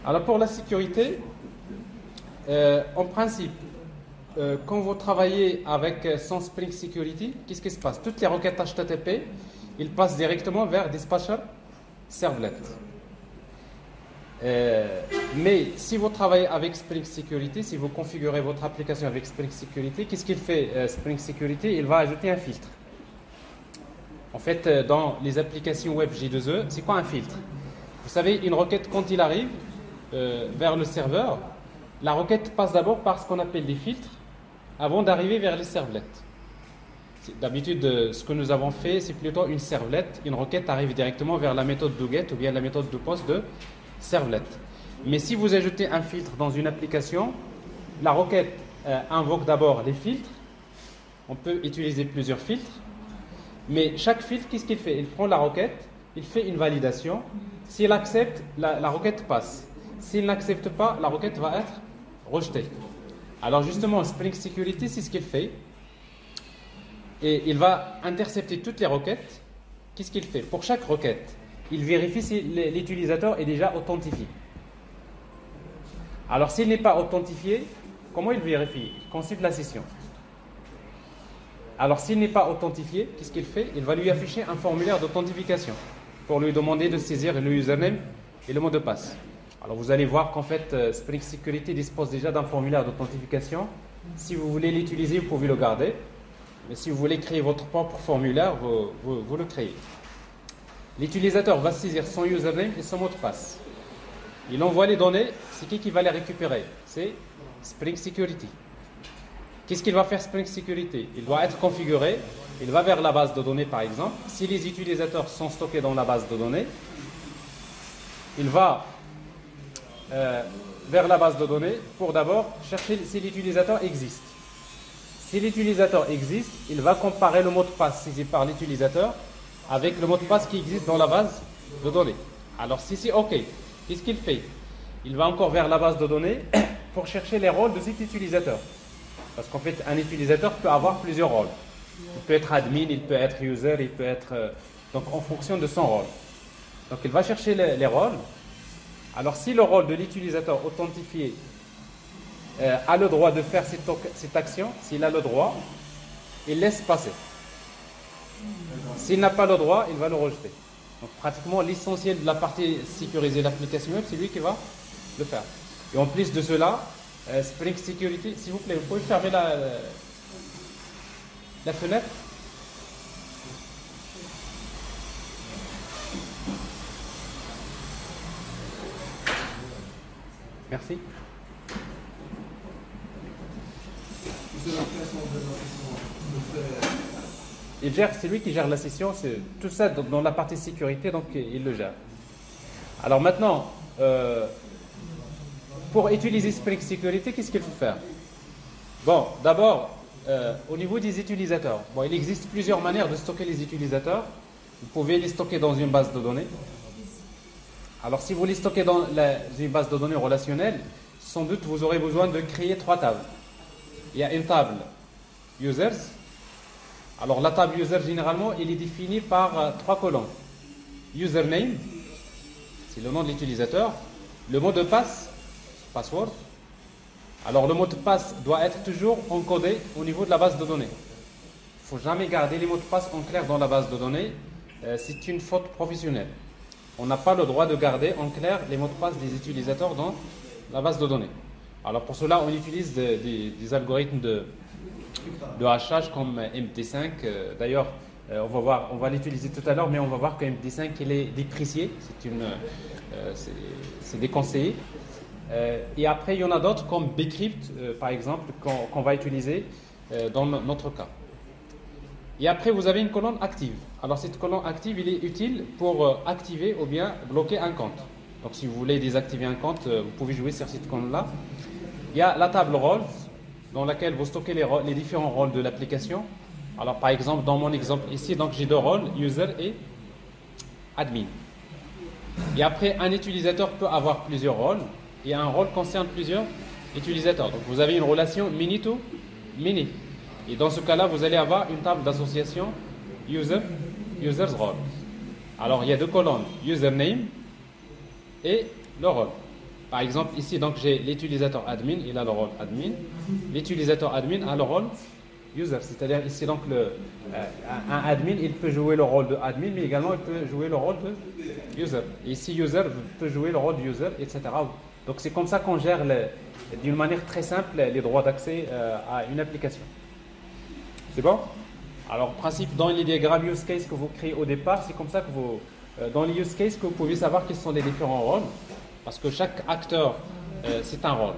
Alors pour la sécurité, en principe, quand vous travaillez avec son Spring Security, qu'est-ce qui se passe? Toutes les requêtes HTTP, ils passent directement vers Dispatcher Servlet. Mais si vous travaillez avec Spring Security, si vous configurez votre application avec Spring Security, qu'est-ce qu'il fait Spring Security? Il va ajouter un filtre. En fait, dans les applications web J2E, c'est quoi un filtre? Vous savez, une requête, quand il arrive vers le serveur, la requête passe d'abord par ce qu'on appelle des filtres avant d'arriver vers les servlets. D'habitude, ce que nous avons fait, c'est plutôt une servlette. Une requête arrive directement vers la méthode doGet ou bien la méthode doPost de servlet. Mais si vous ajoutez un filtre dans une application, la requête invoque d'abord les filtres. On peut utiliser plusieurs filtres. Mais chaque filtre, qu'est-ce qu'il fait? Il prend la requête, il fait une validation. S'il accepte, la requête passe. S'il n'accepte pas, la requête va être rejetée. Alors justement, Spring Security, c'est ce qu'il fait. Et il va intercepter toutes les requêtes. Qu'est-ce qu'il fait? Pour chaque requête, il vérifie si l'utilisateur est déjà authentifié. Alors s'il n'est pas authentifié, comment il vérifie? Il consulte la session. Alors s'il n'est pas authentifié, qu'est-ce qu'il fait? Il va lui afficher un formulaire d'authentification pour lui demander de saisir le username et le mot de passe. Alors vous allez voir qu'en fait Spring Security dispose déjà d'un formulaire d'authentification. Si vous voulez l'utiliser, vous pouvez le garder. Mais si vous voulez créer votre propre formulaire, vous le créez. L'utilisateur va saisir son username et son mot de passe. Il envoie les données, c'est qui va les récupérer? C'est Spring Security. Qu'est-ce qu'il va faire Spring Security? Il doit être configuré, il va vers la base de données par exemple. Si les utilisateurs sont stockés dans la base de données, il va vers la base de données pour d'abord chercher si l'utilisateur existe. Si l'utilisateur existe, il va comparer le mot de passe saisi par l'utilisateur avec le mot de passe qui existe dans la base de données. Alors si c'est OK, qu'est-ce qu'il fait? Il va encore vers la base de données pour chercher les rôles de cet utilisateur. Parce qu'en fait, un utilisateur peut avoir plusieurs rôles. Il peut être admin, il peut être user, il peut être... donc en fonction de son rôle. Donc il va chercher les rôles. Alors si le rôle de l'utilisateur authentifié a le droit de faire cette action, s'il a le droit, il laisse passer. S'il n'a pas le droit, il va le rejeter. Donc pratiquement l'essentiel de la partie sécurisée de l'application web, c'est lui qui va le faire. Et en plus de cela, Spring Security, s'il vous plaît, vous pouvez fermer la fenêtre. Merci. Il gère, c'est lui qui gère la session, c'est tout ça dans la partie sécurité, donc il le gère. Alors maintenant, pour utiliser Spring Security, qu'est-ce qu'il faut faire? Bon, d'abord, au niveau des utilisateurs, bon, il existe plusieurs manières de stocker les utilisateurs. Vous pouvez les stocker dans une base de données. Alors si vous les stockez dans une base de données relationnelle, sans doute vous aurez besoin de créer 3 tables. Il y a une table users. Alors la table user généralement elle est définie par 3 colonnes. Username, c'est le nom de l'utilisateur. Le mot de passe, password. Alors le mot de passe doit être toujours encodé au niveau de la base de données. Il ne faut jamais garder les mots de passe en clair dans la base de données. C'est une faute professionnelle. On n'a pas le droit de garder en clair les mots de passe des utilisateurs dans la base de données. Alors pour cela, on utilise des algorithmes de hachage comme MD5. D'ailleurs, on va l'utiliser tout à l'heure, mais on va voir que MD5 il est déprécié, c'est déconseillé. Et après, il y en a d'autres comme Bcrypt, par exemple, qu'on va utiliser dans notre cas. Et après, vous avez une colonne active. Alors, cette colonne active, il est utile pour activer ou bien bloquer un compte. Donc, si vous voulez désactiver un compte, vous pouvez jouer sur cette colonne-là. Il y a la table roles, dans laquelle vous stockez les différents rôles de l'application. Alors, par exemple, dans mon exemple ici, donc j'ai 2 rôles, user et admin. Et après, un utilisateur peut avoir plusieurs rôles. Et un rôle concerne plusieurs utilisateurs. Donc, vous avez une relation mini to mini. Et dans ce cas-là, vous allez avoir une table d'association users role. Alors, il y a 2 colonnes, username et le rôle. Par exemple, ici, donc j'ai l'utilisateur admin, il a le rôle admin. L'utilisateur admin a le rôle user. C'est-à-dire ici, donc, un admin, il peut jouer le rôle de admin, mais également il peut jouer le rôle de user. Et ici, user peut jouer le rôle de user, etc. Donc c'est comme ça qu'on gère d'une manière très simple les droits d'accès à une application. C'est bon? Alors, principe, dans les diagrammes use case que vous créez au départ, c'est comme ça que vous, dans les use cases, que vous pouvez savoir quels sont les différents rôles. Parce que chaque acteur, c'est un rôle.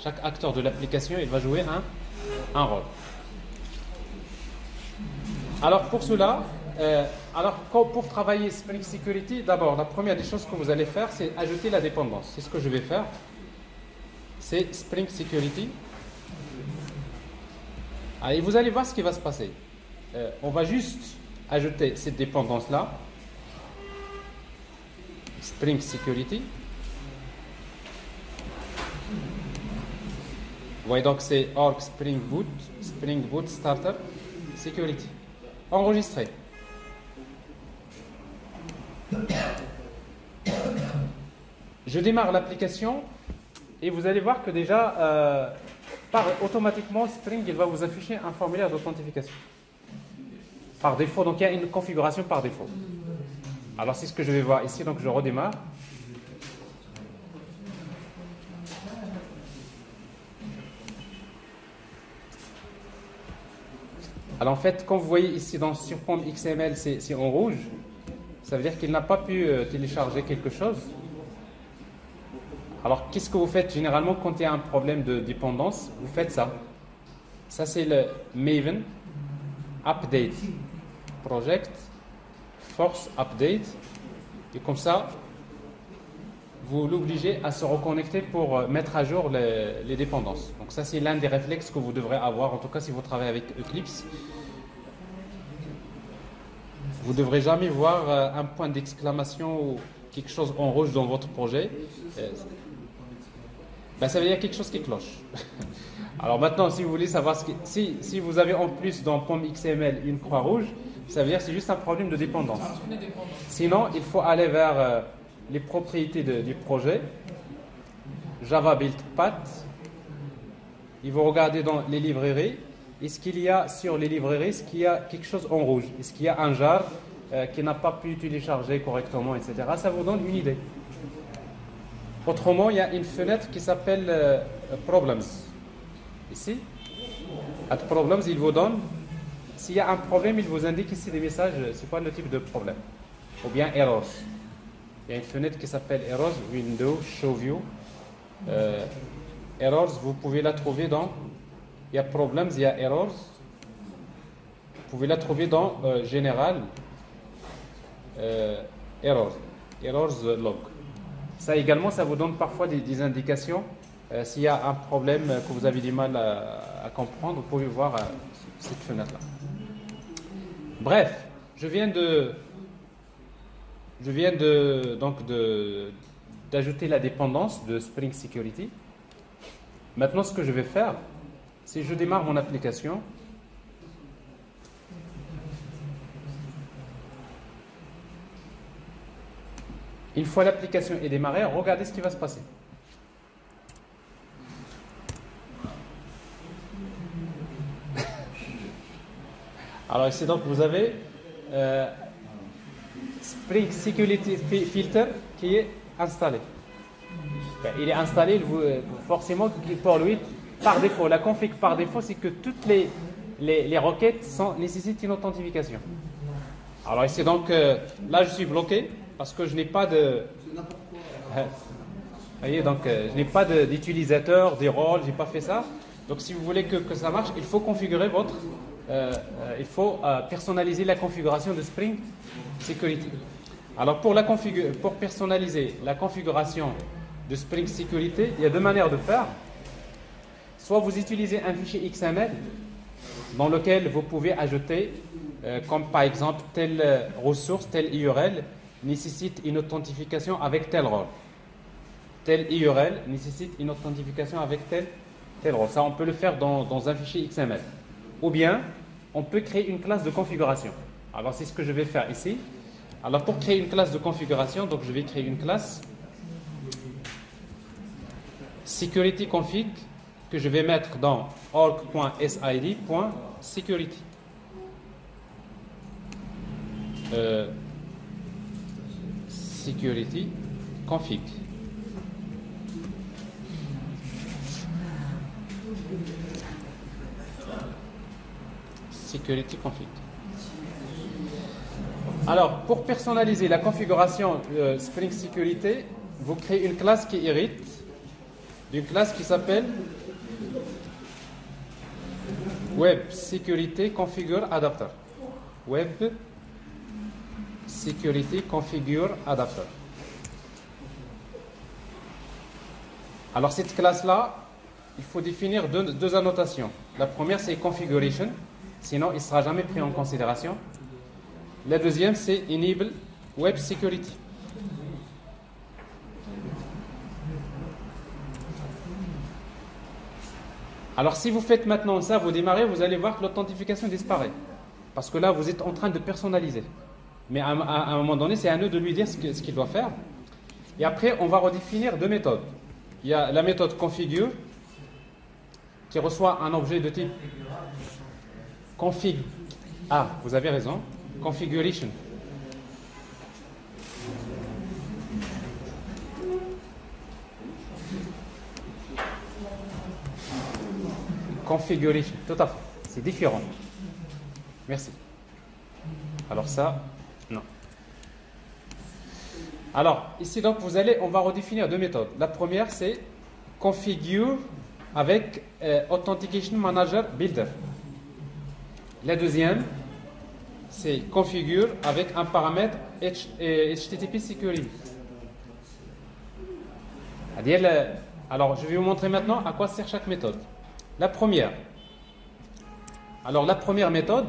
Chaque acteur de l'application, il va jouer un rôle. Alors, pour cela, pour travailler Spring Security, d'abord, la première des choses que vous allez faire, c'est ajouter la dépendance. C'est ce que je vais faire. C'est Spring Security. Et vous allez voir ce qui va se passer. On va juste ajouter cette dépendance-là. Spring Security. Vous voyez donc c'est org Spring Boot Starter Security. Enregistré. Je démarre l'application et vous allez voir que déjà, automatiquement, Spring il va vous afficher un formulaire d'authentification. Par défaut, donc il y a une configuration par défaut. Alors c'est ce que je vais voir ici, donc je redémarre. Alors en fait, quand vous voyez ici sur POM XML, c'est en rouge. Ça veut dire qu'il n'a pas pu télécharger quelque chose. Alors qu'est-ce que vous faites généralement quand il y a un problème de dépendance? Vous faites ça. Ça c'est le Maven Update Project Force Update. Et comme ça, vous l'obligez à se reconnecter pour mettre à jour les dépendances. Donc ça, c'est l'un des réflexes que vous devrez avoir, en tout cas si vous travaillez avec Eclipse. Vous ne devrez jamais voir un point d'exclamation ou quelque chose en rouge dans votre projet. Ça veut dire quelque chose qui cloche. Alors maintenant, si vous voulez savoir si vous avez en plus dans POM XML une croix rouge, ça veut dire que c'est juste un problème de dépendance. Sinon, il faut aller vers les propriétés du projet, Java Build Path, et vous regardez dans les librairies, est-ce qu'il y a sur les librairies, est-ce qu'il y a quelque chose en rouge, est-ce qu'il y a un jar qui n'a pas pu télécharger correctement, etc. Ça vous donne une idée. Autrement, il y a une fenêtre qui s'appelle Problems. Ici, at Problems, il vous donne, s'il y a un problème, il vous indique ici des messages, c'est quoi le type de problème, ou bien Errors. Il y a une fenêtre qui s'appelle Errors, Window, Show View. Errors, vous pouvez la trouver dans, il y a Problems, il y a Errors. Vous pouvez la trouver dans Général, Errors Log. Ça également, ça vous donne parfois des indications. S'il y a un problème que vous avez du mal à comprendre, vous pouvez voir cette fenêtre-là. Bref, je viens d'ajouter la dépendance de Spring Security. Maintenant, ce que je vais faire, c'est que je démarre mon application. Une fois l'application est démarrée, regardez ce qui va se passer. Alors ici, donc, vous avez Spring Security Filter qui est installé. Il est installé, forcément, pour lui, par défaut. La config par défaut, c'est que toutes les requêtes nécessitent une authentification. Alors ici, donc, là, je suis bloqué parce que je n'ai pas de... Vous voyez, donc, je n'ai pas d'utilisateur, des rôles, je n'ai pas fait ça. Donc, si vous voulez que ça marche, il faut configurer il faut personnaliser la configuration de Spring Security. Alors, pour personnaliser la configuration de Spring Security, il y a deux manières de faire. Soit vous utilisez un fichier XML dans lequel vous pouvez ajouter, comme par exemple, telle ressource, telle URL nécessite une authentification avec tel rôle. Telle URL nécessite une authentification avec tel rôle. Ça, on peut le faire dans un fichier XML. Ou bien, on peut créer une classe de configuration. Alors, c'est ce que je vais faire ici. Alors, pour créer une classe de configuration, donc je vais créer une classe security config que je vais mettre dans org.sid.security. Security config. Security config. Alors, pour personnaliser la configuration Spring Security, vous créez une classe qui hérite d'une classe qui s'appelle Web Security Configure Adapter. Web Security Configure Adapter. Alors, cette classe-là, il faut définir deux annotations. La première, c'est Configuration, sinon il ne sera jamais pris en considération. La deuxième, c'est Enable Web Security. Alors, si vous faites maintenant ça, vous démarrez, vous allez voir que l'authentification disparaît. Parce que là, vous êtes en train de personnaliser. Mais à un moment donné, c'est à nous de lui dire ce qu'il doit faire. Et après, on va redéfinir deux méthodes. Il y a la méthode configure, qui reçoit un objet de type config. Ah, vous avez raison. Configuration. Configuration, tout à fait. C'est différent. Merci. Alors ça, non. Alors, ici donc, on va redéfinir deux méthodes. La première, c'est configure avec Authentication Manager Builder. La deuxième, c'est configure avec un paramètre HTTP Security. Alors, je vais vous montrer maintenant à quoi sert chaque méthode. La première. Alors, la première méthode,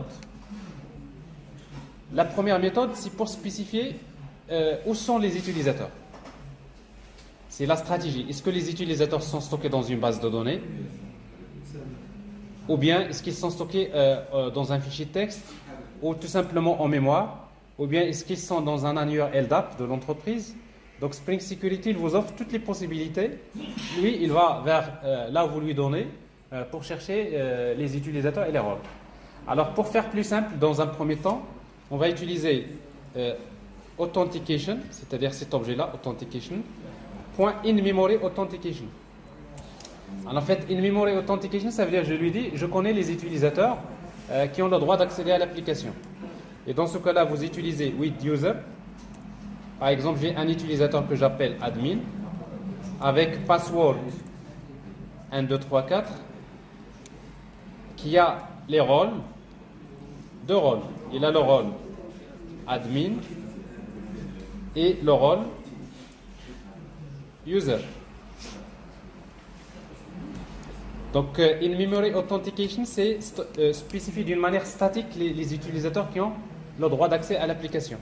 c'est pour spécifier où sont les utilisateurs. C'est la stratégie. Est-ce que les utilisateurs sont stockés dans une base de données? Ou bien est-ce qu'ils sont stockés dans un fichier texte ou tout simplement en mémoire? Ou bien est-ce qu'ils sont dans un annuaire LDAP de l'entreprise? Donc Spring Security, il vous offre toutes les possibilités. Lui, il va vers là où vous lui donnez pour chercher les utilisateurs et les rôles. Alors pour faire plus simple, dans un premier temps, on va utiliser Authentication, c'est-à-dire cet objet-là, Authentication, .InMemory Authentication. Alors, en fait, in-memory authentication, ça veut dire, je lui dis, je connais les utilisateurs qui ont le droit d'accéder à l'application. Et dans ce cas-là, vous utilisez with user. Par exemple, j'ai un utilisateur que j'appelle admin avec password 1, 2, 3, 4 qui a les rôles, deux rôles. Il a le rôle admin et le rôle user. Donc, in-memory authentication, c'est spécifié d'une manière statique les utilisateurs qui ont le droit d'accès à l'application.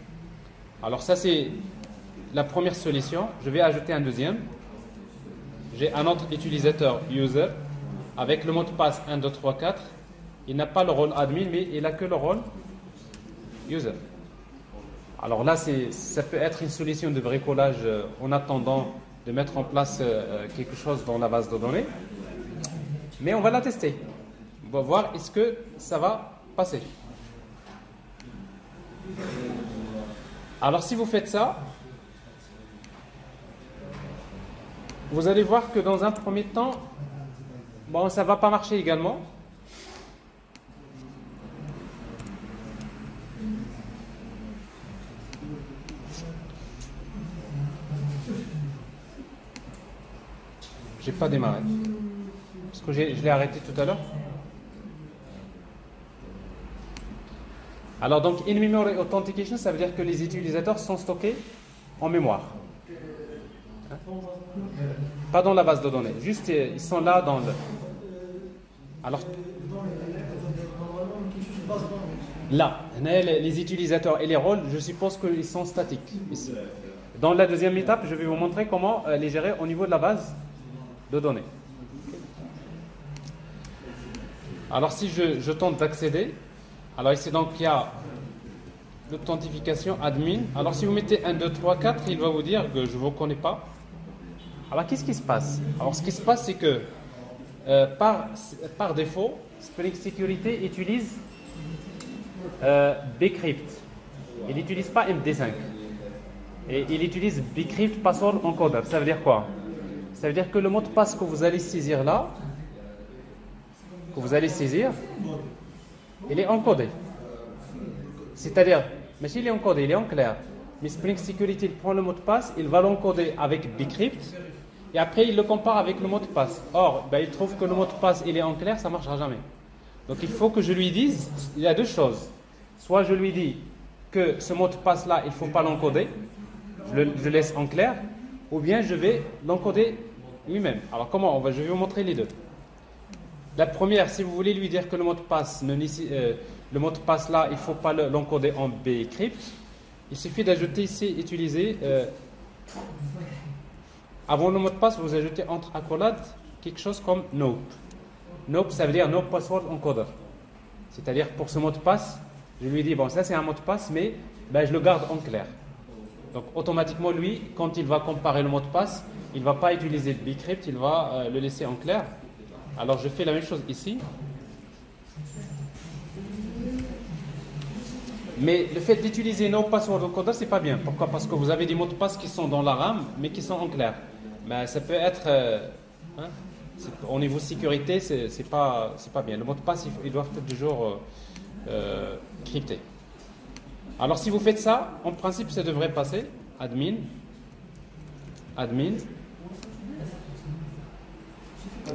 Alors, ça, c'est la première solution. Je vais ajouter un deuxième. J'ai un autre utilisateur user avec le mot de passe 1, 2, 3, 4. Il n'a pas le rôle admin, mais il n'a que le rôle user. Alors là, ça peut être une solution de bricolage en attendant de mettre en place quelque chose dans la base de données. Mais on va la tester. On va voir est-ce que ça va passer. Alors si vous faites ça, vous allez voir que dans un premier temps, bon, ça ne va pas marcher également. J'ai pas démarré. Parce que je l'ai arrêté tout à l'heure. Alors donc, in-memory authentication, ça veut dire que les utilisateurs sont stockés en mémoire. Hein? Pas dans la base de données. Juste, ils sont là dans le... Alors, là, les utilisateurs et les rôles, je suppose qu'ils sont statiques. Ici. Dans la deuxième étape, je vais vous montrer comment les gérer au niveau de la base de données. Alors si je tente d'accéder, alors ici donc il y a l'authentification admin. Alors si vous mettez 1, 2, 3, 4, il va vous dire que je ne vous connais pas. Alors, qu'est-ce qui se passe? Alors, ce qui se passe, c'est que par défaut, Spring Security utilise bcrypt. Il n'utilise pas MD5. Et il utilise bcrypt password encoder. Ça veut dire quoi? Ça veut dire que le mot de passe que vous allez saisir là, il est encodé. C'est-à-dire, mais s'il est encodé, il est en clair. Mais Spring Security, il prend le mot de passe, il va l'encoder avec bcrypt, et après il le compare avec le mot de passe. Or, il trouve que le mot de passe, il est en clair, ça ne marchera jamais. Donc il faut que je lui dise, il y a deux choses. Soit je lui dis que ce mot de passe-là, il ne faut pas l'encoder, je laisse en clair, ou bien je vais l'encoder lui-même. Alors comment? Je vais vous montrer les deux. La première, si vous voulez lui dire que le mot de passe, le mot de passe là, il ne faut pas l'encoder en bcrypt, il suffit d'ajouter ici, utiliser, avant le mot de passe, vous ajoutez entre accolades quelque chose comme nope. Nope, ça veut dire no password encoder. C'est-à-dire pour ce mot de passe, je lui dis, bon, ça c'est un mot de passe, mais je le garde en clair. Donc automatiquement, lui, quand il va comparer le mot de passe, il ne va pas utiliser bcrypt, il va le laisser en clair. Alors je fais la même chose ici. Mais le fait d'utiliser no password encoder, c'est pas bien. Pourquoi? Parce que vous avez des mots de passe qui sont dans la RAM, mais qui sont en clair. Mais ça peut être, au niveau sécurité, c'est pas bien. Le mot de passe, il doit être toujours crypté. Alors si vous faites ça, en principe, ça devrait passer. Admin.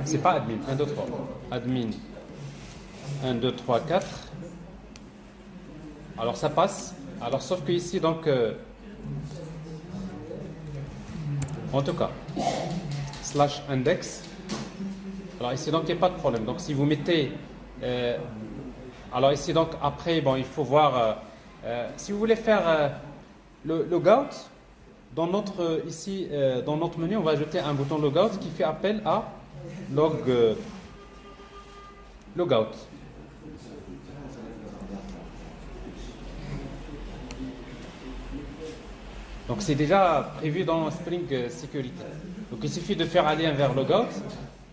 C'est pas admin. 1, 2, 3. Admin. 1, 2, 3, 4. Alors ça passe. Alors sauf que ici donc en tout cas /index. Alors ici donc il n'y a pas de problème. Donc si vous mettez alors ici donc après il faut voir si vous voulez faire le logout dans notre ici dans notre menu on va ajouter un bouton logout qui fait appel à logout. Donc c'est déjà prévu dans Spring Security. Donc il suffit de faire un lien vers logout,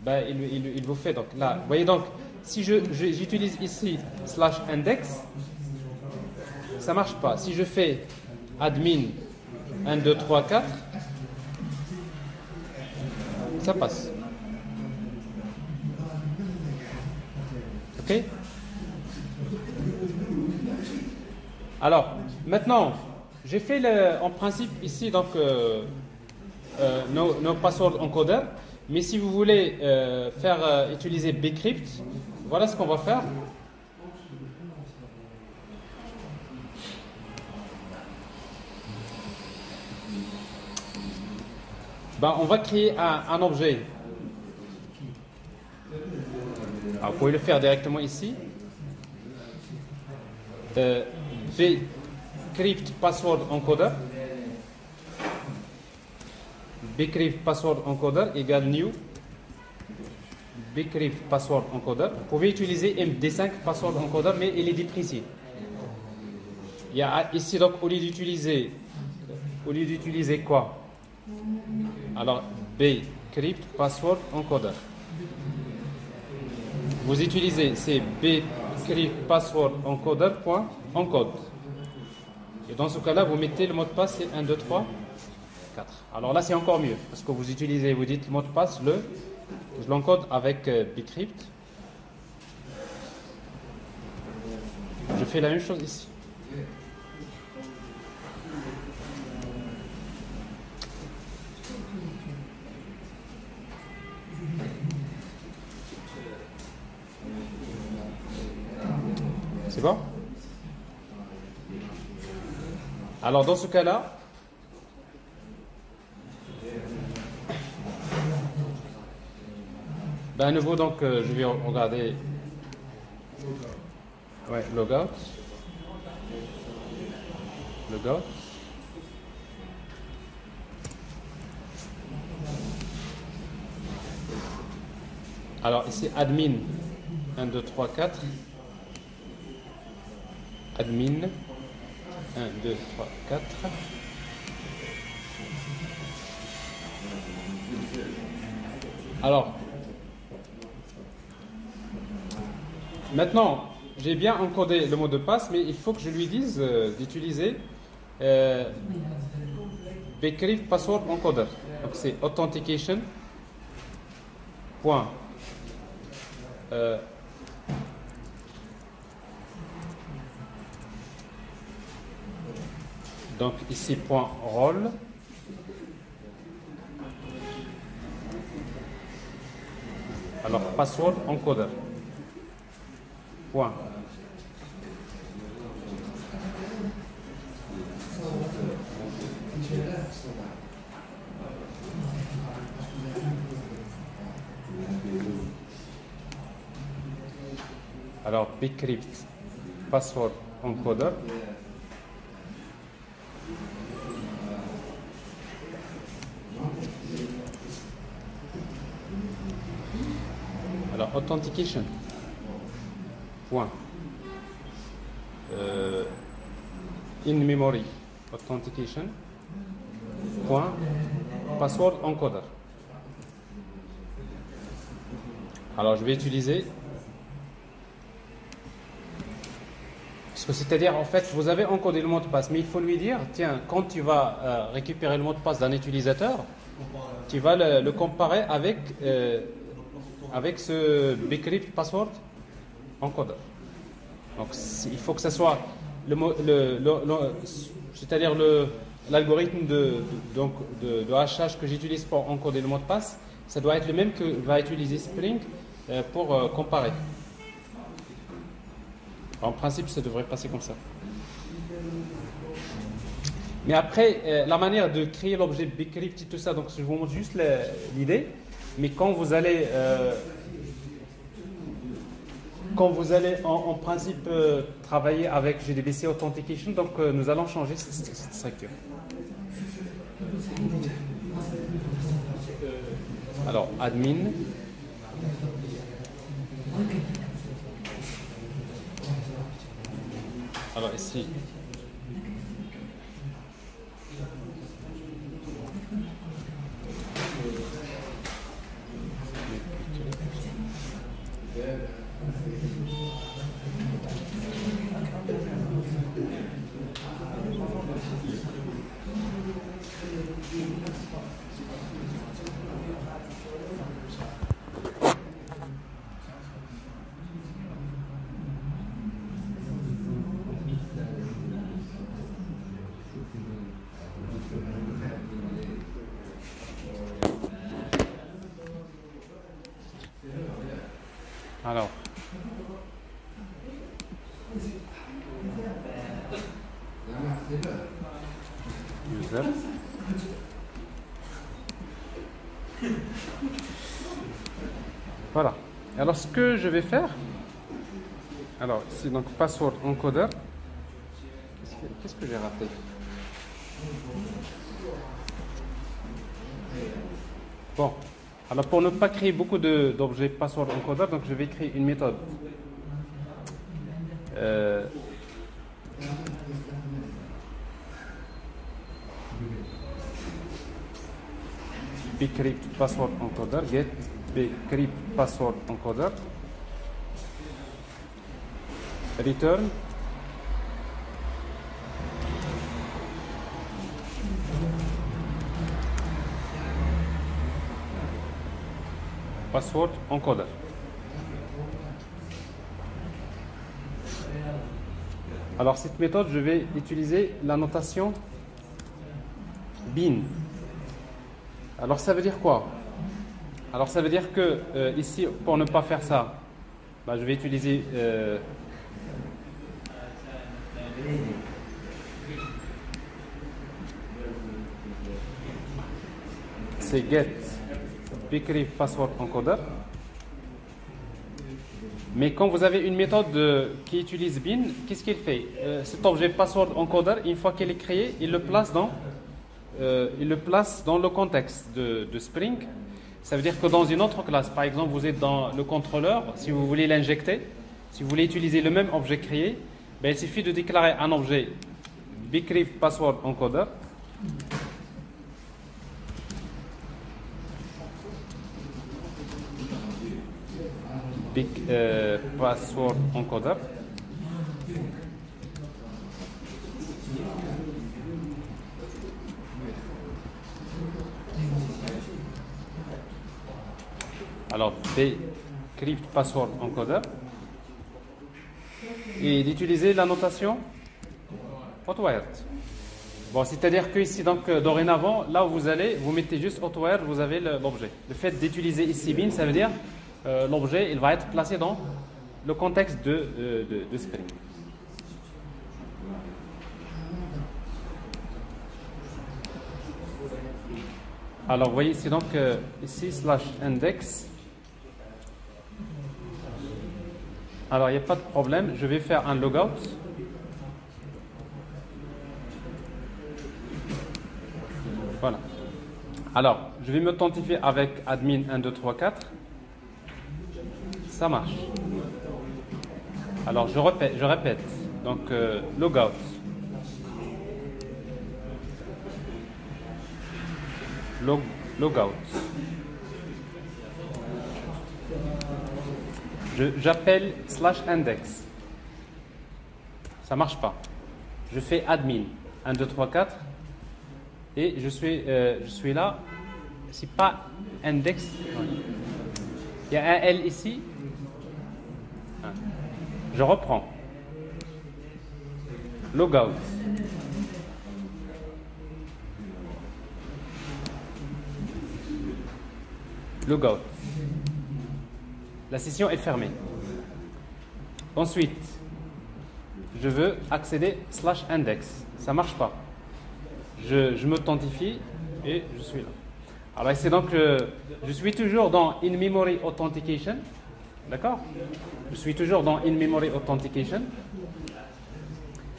il vous fait donc là. Vous voyez donc si j'utilise ici /index, ça marche pas. Si je fais admin 1, 2, 3, 4, ça passe. Ok? Alors maintenant. J'ai fait en principe ici donc nos passwords encoder, mais si vous voulez utiliser bcrypt, voilà ce qu'on va faire. On va créer un objet. Alors, vous pouvez le faire directement ici. Bcrypt password encoder. Bcrypt password encoder égale new bcrypt password encoder. Vous pouvez utiliser MD5 password encoder, mais il est déprécié. Il y a ici donc au lieu d'utiliser quoi? Alors bcrypt password encoder. Vous utilisez c'est bcrypt password encoder.encode. Et dans ce cas-là, vous mettez le mot de passe, c'est 1, 2, 3, 4. Alors là, c'est encore mieux, parce que vous dites le mot de passe, je l'encode avec bcrypt. Je fais la même chose ici. C'est bon? Alors dans ce cas-là, à nouveau donc je vais regarder logout. Alors ici admin 1, 2, 3, 4. Admin 1, 2, 3, 4. Alors, maintenant, j'ai bien encodé le mot de passe, mais il faut que je lui dise d'utiliser Bcrypt Password Encoder. Donc c'est authentication. Point. Donc ici point role. Alors password encoder. Point. Alors Bcrypt password encoder. Alors authentication. Point. In memory authentication. Point. Password encoder. Alors je vais utiliser. C'est-à-dire, en fait, vous avez encodé le mot de passe, mais il faut lui dire, tiens, quand tu vas récupérer le mot de passe d'un utilisateur, tu vas le comparer avec ce Bcrypt password encoder. Donc, il faut que ce soit c'est-à-dire l'algorithme de hachage que j'utilise pour encoder le mot de passe, ça doit être le même que va utiliser Spring pour comparer. En principe, ça devrait passer comme ça. Mais après, la manière de créer l'objet Bcrypt et tout ça, donc je vous montre juste l'idée. Mais quand vous allez en principe travailler avec JDBC Authentication, donc nous allons changer cette structure. Alors, admin. Alors ici, alors, user. Voilà. Alors, ce que je vais faire, alors ici, donc password encoder. Qu'est-ce que j'ai raté? Bon. Alors, pour ne pas créer beaucoup d'objets password encoder, donc je vais créer une méthode. Bcrypt password encoder, get Bcrypt password encoder, return password encoder. Alors cette méthode, je vais utiliser la notation bin. Alors ça veut dire quoi? Alors ça veut dire que ici, pour ne pas faire ça, je vais utiliser c'est get Bcrypt password encoder. Mais quand vous avez une méthode qui utilise bin, qu'est-ce qu'il fait? Cet objet password encoder, une fois qu'il est créé, il le place dans le contexte de Spring. Ça veut dire que dans une autre classe, par exemple, vous êtes dans le contrôleur, si vous voulez l'injecter, si vous voulez utiliser le même objet créé, il suffit de déclarer un objet Bcrypt password encoder. password encoder. Alors, bcrypt password encoder. Et d'utiliser la notation hotwired. Bon, c'est-à-dire que ici, donc, dorénavant, là où vous allez, vous mettez juste hotwired, vous avez l'objet. Le fait d'utiliser ici bin, ça veut dire l'objet, il va être placé dans le contexte de Spring. Alors, vous voyez ici, donc, ici, /index. Alors, il n'y a pas de problème, je vais faire un logout. Voilà. Alors, je vais m'authentifier avec admin 1, 2, 3, 4. Ça marche. Alors, je répète. Donc, logout. Logout. J'appelle /index. Ça marche pas. Je fais admin 1, 2, 3, 4. Et je suis là. C'est pas index. Il y a un L ici. Je reprends. Logout. Logout. La session est fermée. Ensuite, je veux accéder /index. Ça marche pas. Je m'authentifie et je suis là. Alors c'est donc je suis toujours dans in-memory authentication. D'accord? Je suis toujours dans in-memory authentication.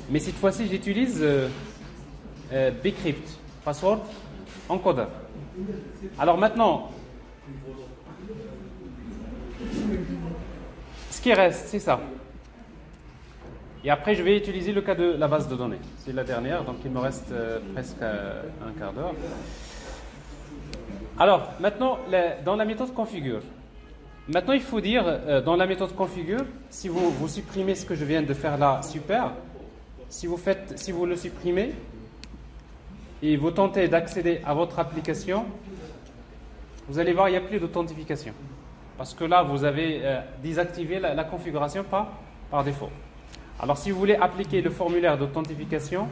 Mais cette fois-ci, j'utilise bcrypt, password encoder. Alors maintenant, ce qui reste, c'est ça. Et après, je vais utiliser le cas de la base de données. C'est la dernière, donc il me reste presque un quart d'heure. Alors, maintenant, dans la méthode configure. Maintenant, il faut dire, dans la méthode configure, si vous supprimez ce que je viens de faire là, super. Si vous le supprimez et vous tentez d'accéder à votre application, vous allez voir, il n'y a plus d'authentification. Parce que là, vous avez désactivé la configuration par défaut. Alors, si vous voulez appliquer le formulaire d'authentification,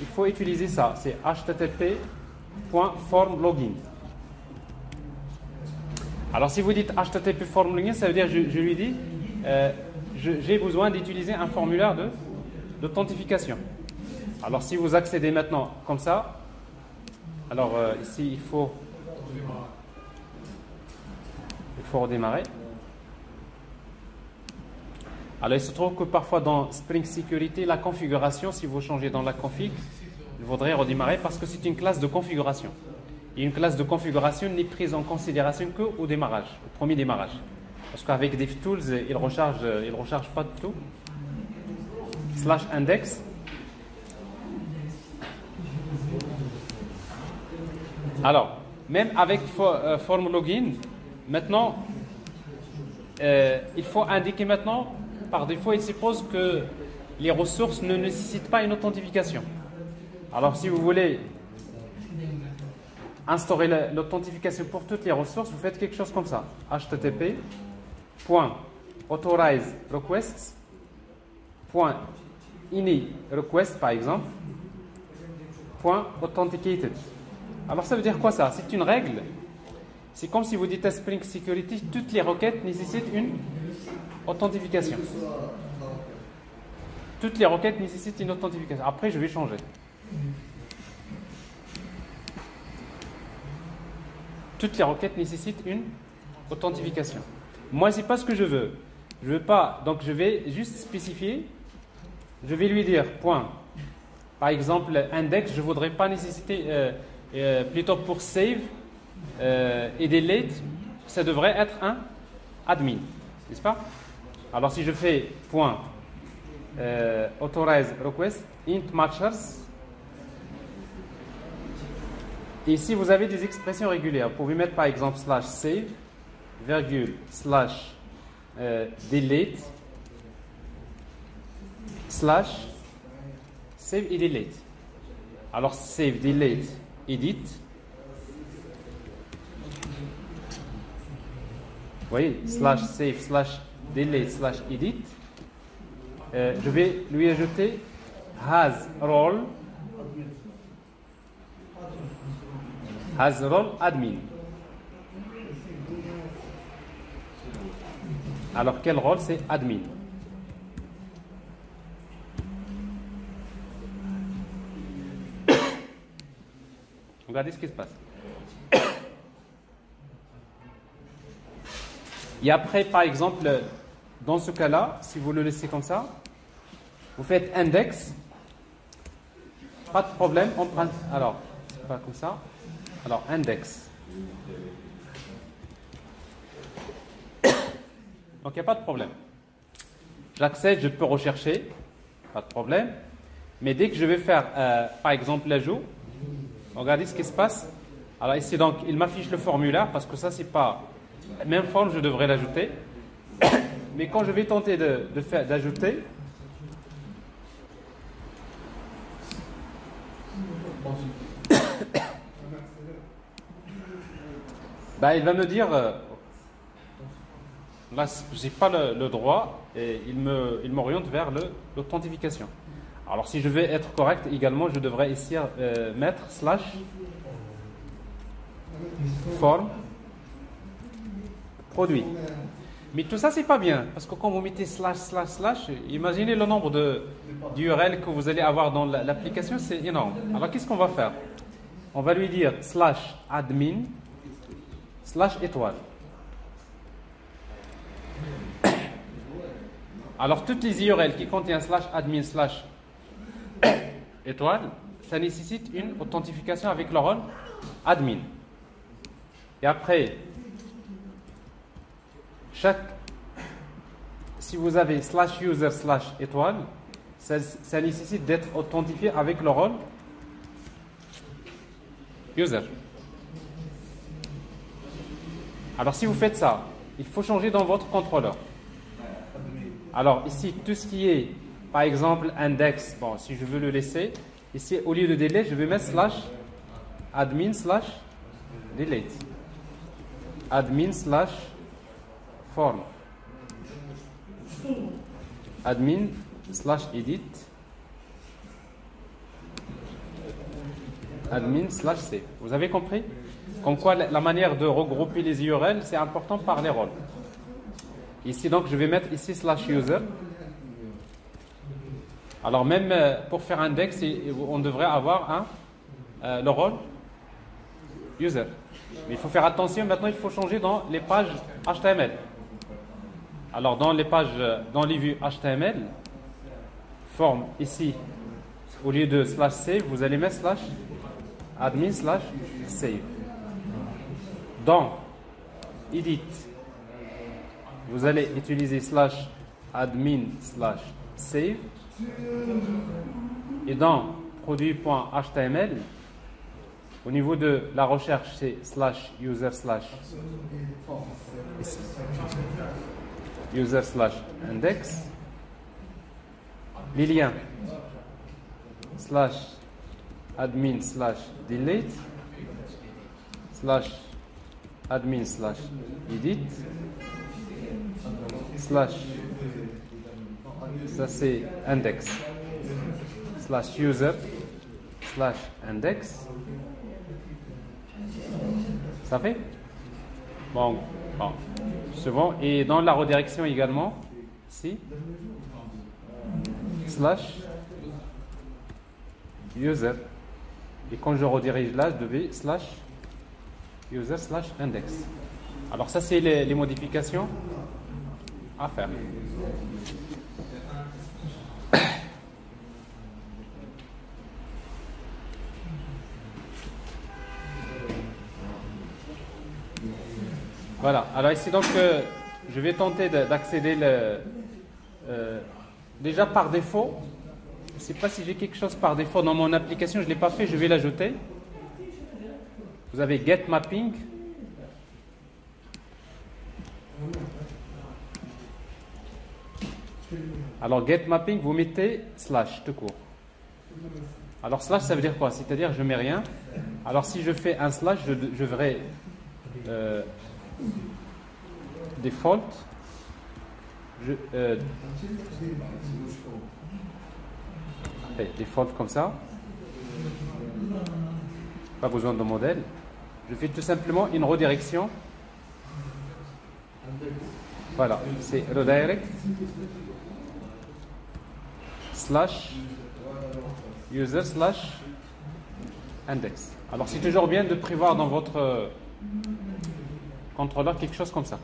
il faut utiliser ça. C'est http://formlogin. Alors, si vous dites http://formlogin, ça veut dire je lui dis j'ai besoin d'utiliser un formulaire d'authentification. Alors, si vous accédez maintenant comme ça, alors ici, il faut redémarrer. Alors, il se trouve que parfois dans Spring Security, la configuration, si vous changez dans la config, il faudrait redémarrer parce que c'est une classe de configuration. Et une classe de configuration n'est prise en considération qu'au démarrage, au premier démarrage. Parce qu'avec DevTools, il recharge pas de tout. /index. Alors, même avec formlogin, maintenant, il faut indiquer maintenant. Par défaut, il suppose que les ressources ne nécessitent pas une authentification. Alors, si vous voulez instaurer l'authentification pour toutes les ressources, vous faites quelque chose comme ça. http://authorize_requests.ini_request par exemple .authenticated. Alors, ça veut dire quoi ça? C'est une règle. C'est comme si vous dites à Spring Security, toutes les requêtes nécessitent une authentification. Toutes les requêtes nécessitent une authentification. Après, je vais changer. Toutes les requêtes nécessitent une authentification. Moi, c'est pas ce que je veux. Je veux pas. Donc, je vais juste spécifier. Je vais lui dire point. Par exemple, index, je voudrais pas nécessiter plutôt pour save et delete, ça devrait être un admin, n'est-ce pas? Alors, si je fais point authorize request int matchers, et ici vous avez des expressions régulières, vous pouvez mettre par exemple /save virgule delete slash save et delete. Alors save, delete, edit. Vous voyez, slash save, slash delete, slash edit. Je vais lui ajouter has role admin. Alors quel rôle? C'est admin. Regardez ce qui se passe. Et après, par exemple, dans ce cas-là, si vous le laissez comme ça, vous faites index, pas de problème, on prend. Alors, c'est pas comme ça. Alors, index. Donc, il n'y a pas de problème. J'accède, je peux rechercher, pas de problème. Mais dès que je vais faire, par exemple, l'ajout, regardez ce qui se passe. Alors ici, donc, il m'affiche le formulaire parce que ça, c'est pas la même forme, je devrais l'ajouter. Mais quand je vais tenter d'ajouter, bah, il va me dire, là, je n'ai pas le droit et il m'oriente vers l'authentification. Alors, si je vais être correct, également, je devrais ici mettre slash form produit. Mais tout ça, c'est pas bien, parce que quand vous mettez slash, imaginez le nombre d'URL que vous allez avoir dans l'application, c'est énorme. Alors, qu'est-ce qu'on va faire? On va lui dire slash admin slash étoile. Alors, toutes les URL qui contiennent slash admin slash étoile, ça nécessite une authentification avec le rôle admin. Et après, si vous avez slash user slash étoile, ça nécessite d'être authentifié avec le rôle user. Alors si vous faites ça, il faut changer dans votre contrôleur. Alors ici, tout ce qui est, par exemple, index, bon, si je veux le laisser, ici, au lieu de delete, je vais mettre slash admin slash delete. Admin slash form. Admin slash edit. Admin slash save. Vous avez compris? Comme quoi la manière de regrouper les URL, c'est important par les rôles. Ici, donc, je vais mettre ici slash user. Alors, même pour faire index, on devrait avoir le rôle user. Mais il faut faire attention, maintenant, il faut changer dans les pages HTML. Alors, dans les vues HTML, forme ici, au lieu de slash save, vous allez mettre slash admin slash save. Dans edit, vous allez utiliser slash admin slash save. Et dans produit.html, au niveau de la recherche, c'est slash user slash index. Les liens slash admin slash delete slash admin slash edit slash, ça c'est index slash user slash index. Ça fait? Bon, c'est bon. Et dans la redirection également, ici, slash user. Et quand je redirige là, je devais slash user slash index. Alors ça, c'est les modifications à faire. Voilà, alors ici donc je vais tenter d'accéder déjà par défaut. Je ne sais pas si j'ai quelque chose par défaut dans mon application, je ne l'ai pas fait, je vais l'ajouter. Vous avez Get Mapping. Alors get mapping, vous mettez slash tout court. Alors slash, ça veut dire quoi? C'est-à-dire je mets rien. Alors si je fais un slash, je verrai default. Default comme ça. Pas besoin de modèle. Je fais tout simplement une redirection. Voilà, c'est redirect slash user slash index. Alors c'est toujours bien de prévoir dans votre contrôleur quelque chose comme ça.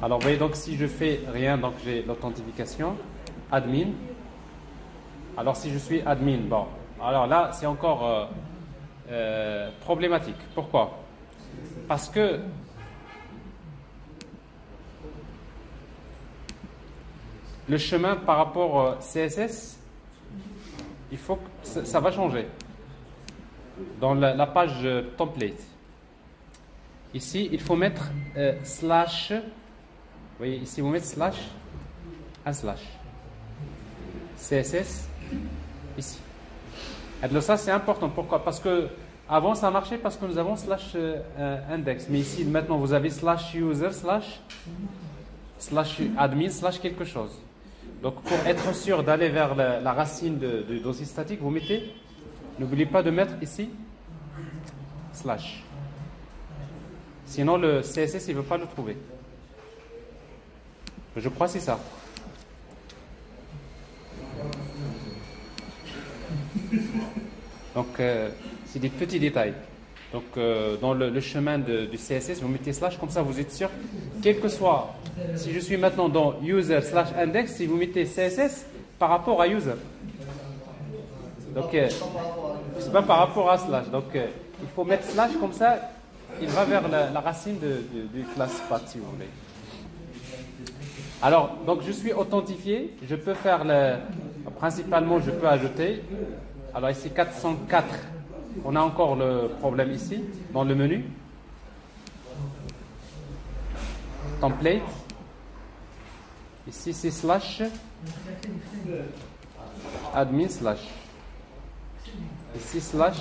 Alors vous voyez, donc si je fais rien, donc j'ai l'authentification admin. Alors si je suis admin, bon, alors là c'est encore problématique. Pourquoi? Parce que le chemin par rapport au CSS, il faut que ça va changer dans la page template. Ici, il faut mettre slash. Vous voyez, ici, vous mettez slash, un slash. CSS, ici. Et ça, c'est important. Pourquoi? Parce que avant, ça marchait parce que nous avons slash index. Mais ici, maintenant, vous avez slash user, slash admin, slash quelque chose. Donc, pour être sûr d'aller vers la racine du dossier statique, vous mettez, n'oubliez pas de mettre ici, slash. Sinon, le CSS, il ne veut pas le trouver. Je crois que c'est ça. Donc, c'est des petits détails. Donc, dans le chemin du CSS, vous mettez slash, comme ça vous êtes sûr, quel que soit, si je suis maintenant dans user slash index, si vous mettez CSS par rapport à user. Donc, c'est pas par rapport à slash. Donc, il faut mettre slash, comme ça, il va vers la racine du class path, si vous voulez. Alors, donc je suis authentifié, je peux faire principalement, je peux ajouter. Alors ici 404, on a encore le problème ici, dans le menu. Template. Ici c'est slash, admin slash. Ici slash,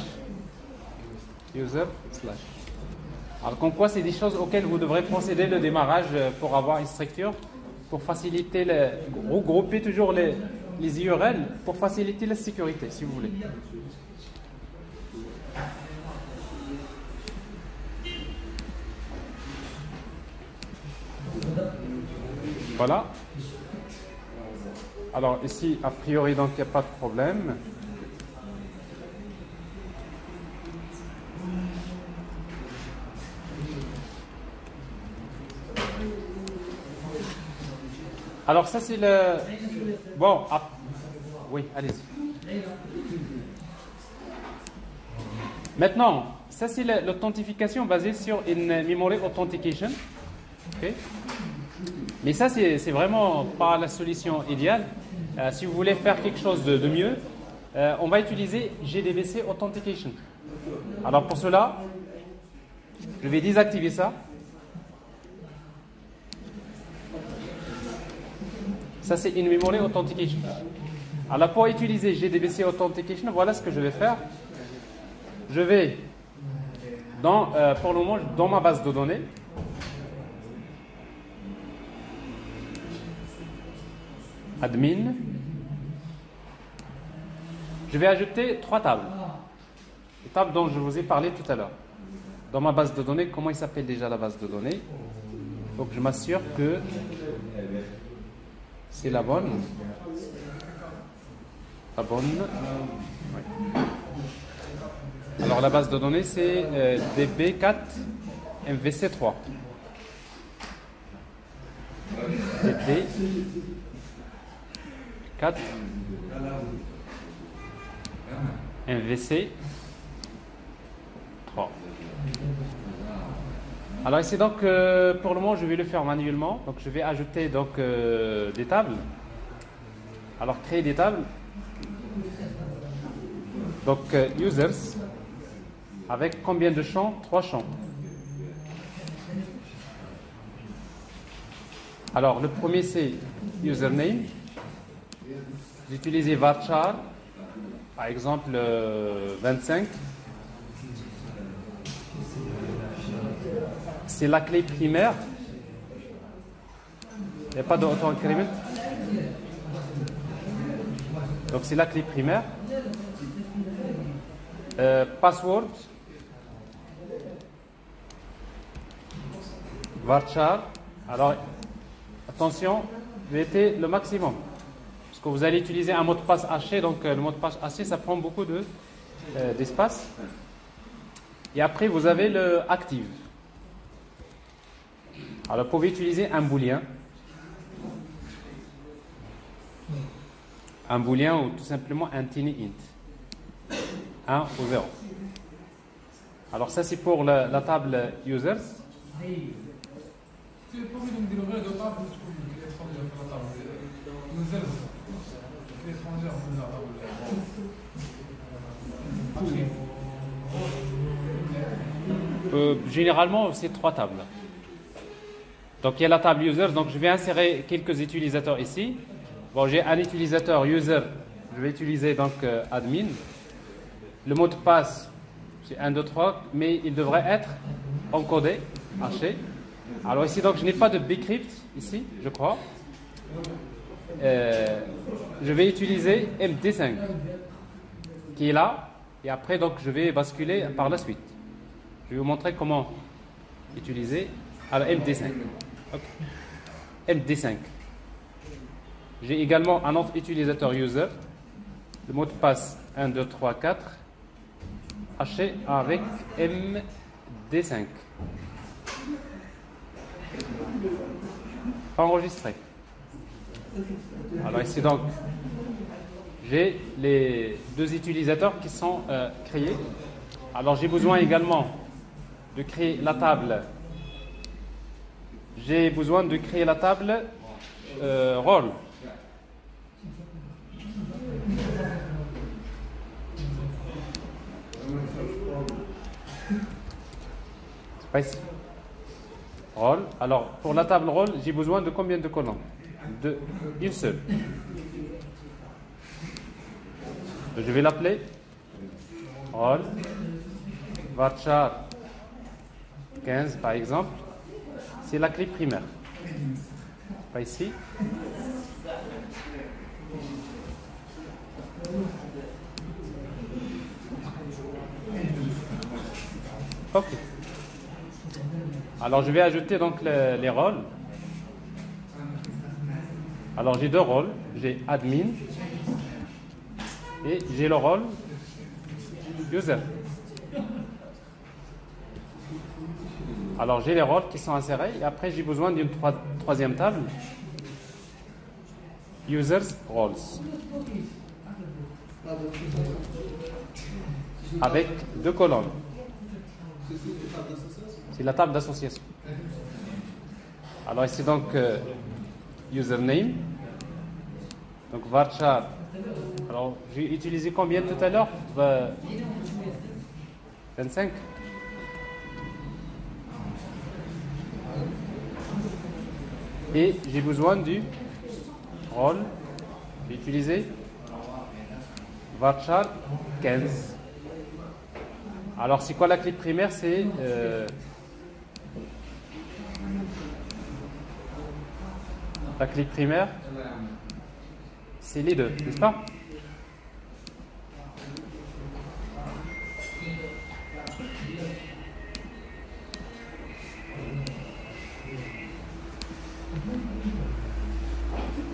user slash. Alors comme quoi c'est des choses auxquelles vous devrez procéder le démarrage pour avoir une structure, pour faciliter, regrouper toujours les URL, pour faciliter la sécurité si vous voulez. Voilà. Alors ici, a priori, donc il n'y a pas de problème. Alors ça c'est le... Bon, oui, allez-y. Maintenant, ça c'est l'authentification basée sur une memory authentication. Okay. Mais ça c'est vraiment pas la solution idéale. Si vous voulez faire quelque chose de mieux, on va utiliser JDBC Authentication. Alors pour cela, je vais désactiver ça. Ça, c'est une memory authentication. Alors, pour utiliser JDBC Authentication, voilà ce que je vais faire. Je vais, pour le moment, dans ma base de données, admin, je vais ajouter 3 tables. Les tables dont je vous ai parlé tout à l'heure. Dans ma base de données, comment il s'appelle déjà la base de données? Il faut que je m'assure que c'est la bonne. La bonne. Oui. Alors la base de données c'est DB4 MVC3. DB4 MVC3. Alors ici donc pour le moment je vais le faire manuellement, donc je vais ajouter donc des tables. Alors créer des tables. Donc users avec combien de champs? 3 champs. Alors, le premier, c'est username. Vous utilisez varchar, par exemple 25. C'est la clé primaire. Il n'y a pas d'auto-increment. Donc, c'est la clé primaire. Password. Varchar. Alors, attention, mettez le maximum. Parce que vous allez utiliser un mot de passe haché. Donc, le mot de passe haché, ça prend beaucoup d'espace. Et après, vous avez le active. Alors, vous pouvez utiliser un booléen. Un booléen ou tout simplement un tiny int. 1 ou 0. Alors, ça, c'est pour la table users. Généralement, c'est 3 tables. Donc, il y a la table users. Donc, je vais insérer quelques utilisateurs ici. Bon, j'ai un utilisateur user. Je vais utiliser donc admin. Le mot de passe, c'est 1, 2, 3, mais il devrait être encodé, haché. Alors ici, donc, je n'ai pas de bcrypt ici, je crois. Je vais utiliser MD5 qui est là. Et après, donc, je vais basculer par la suite. Je vais vous montrer comment utiliser. Alors, MD5. Okay. MD5. J'ai également un autre utilisateur user. Le mot de passe 1, 2, 3, 4. Haché avec MD5. Enregistré. Alors ici donc, j'ai les 2 utilisateurs qui sont créés. Alors j'ai besoin également de créer la table. J'ai besoin de créer la table rôle. C'est pas ici. Rôle. Alors, pour la table rôle, j'ai besoin de combien de colonnes? Une seule. Je vais l'appeler rôle varchar 15 par exemple. C'est la clé primaire. Pas ici. Ok. Alors, je vais ajouter donc les rôles. Alors, j'ai 2 rôles. J'ai admin et j'ai le rôle user. Alors, j'ai les rôles qui sont insérés et après, j'ai besoin d'une troisième table. Users roles. Avec 2 colonnes. C'est la table d'association. Alors ici donc username. Donc varchar. Alors j'ai utilisé combien tout à l'heure? 25. Et j'ai besoin du rôle. J'ai utilisé varchar 15. Alors c'est quoi la clé primaire? C'est la clé primaire, c'est les 2, n'est-ce pas?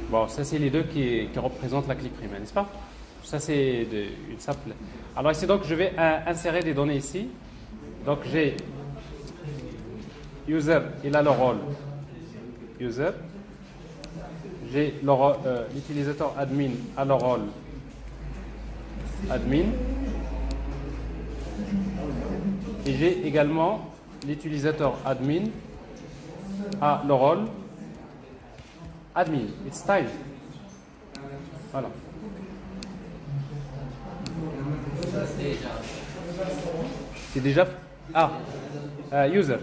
Bon, ça c'est les 2 qui représentent la clé primaire, n'est-ce pas? Ça c'est une simple. Alors ici donc je vais insérer des données ici. Donc j'ai user, il a le rôle user. J'ai l'utilisateur admin à le rôle admin. Et j'ai également l'utilisateur admin à le rôle admin. It's time. Voilà. C'est déjà. User.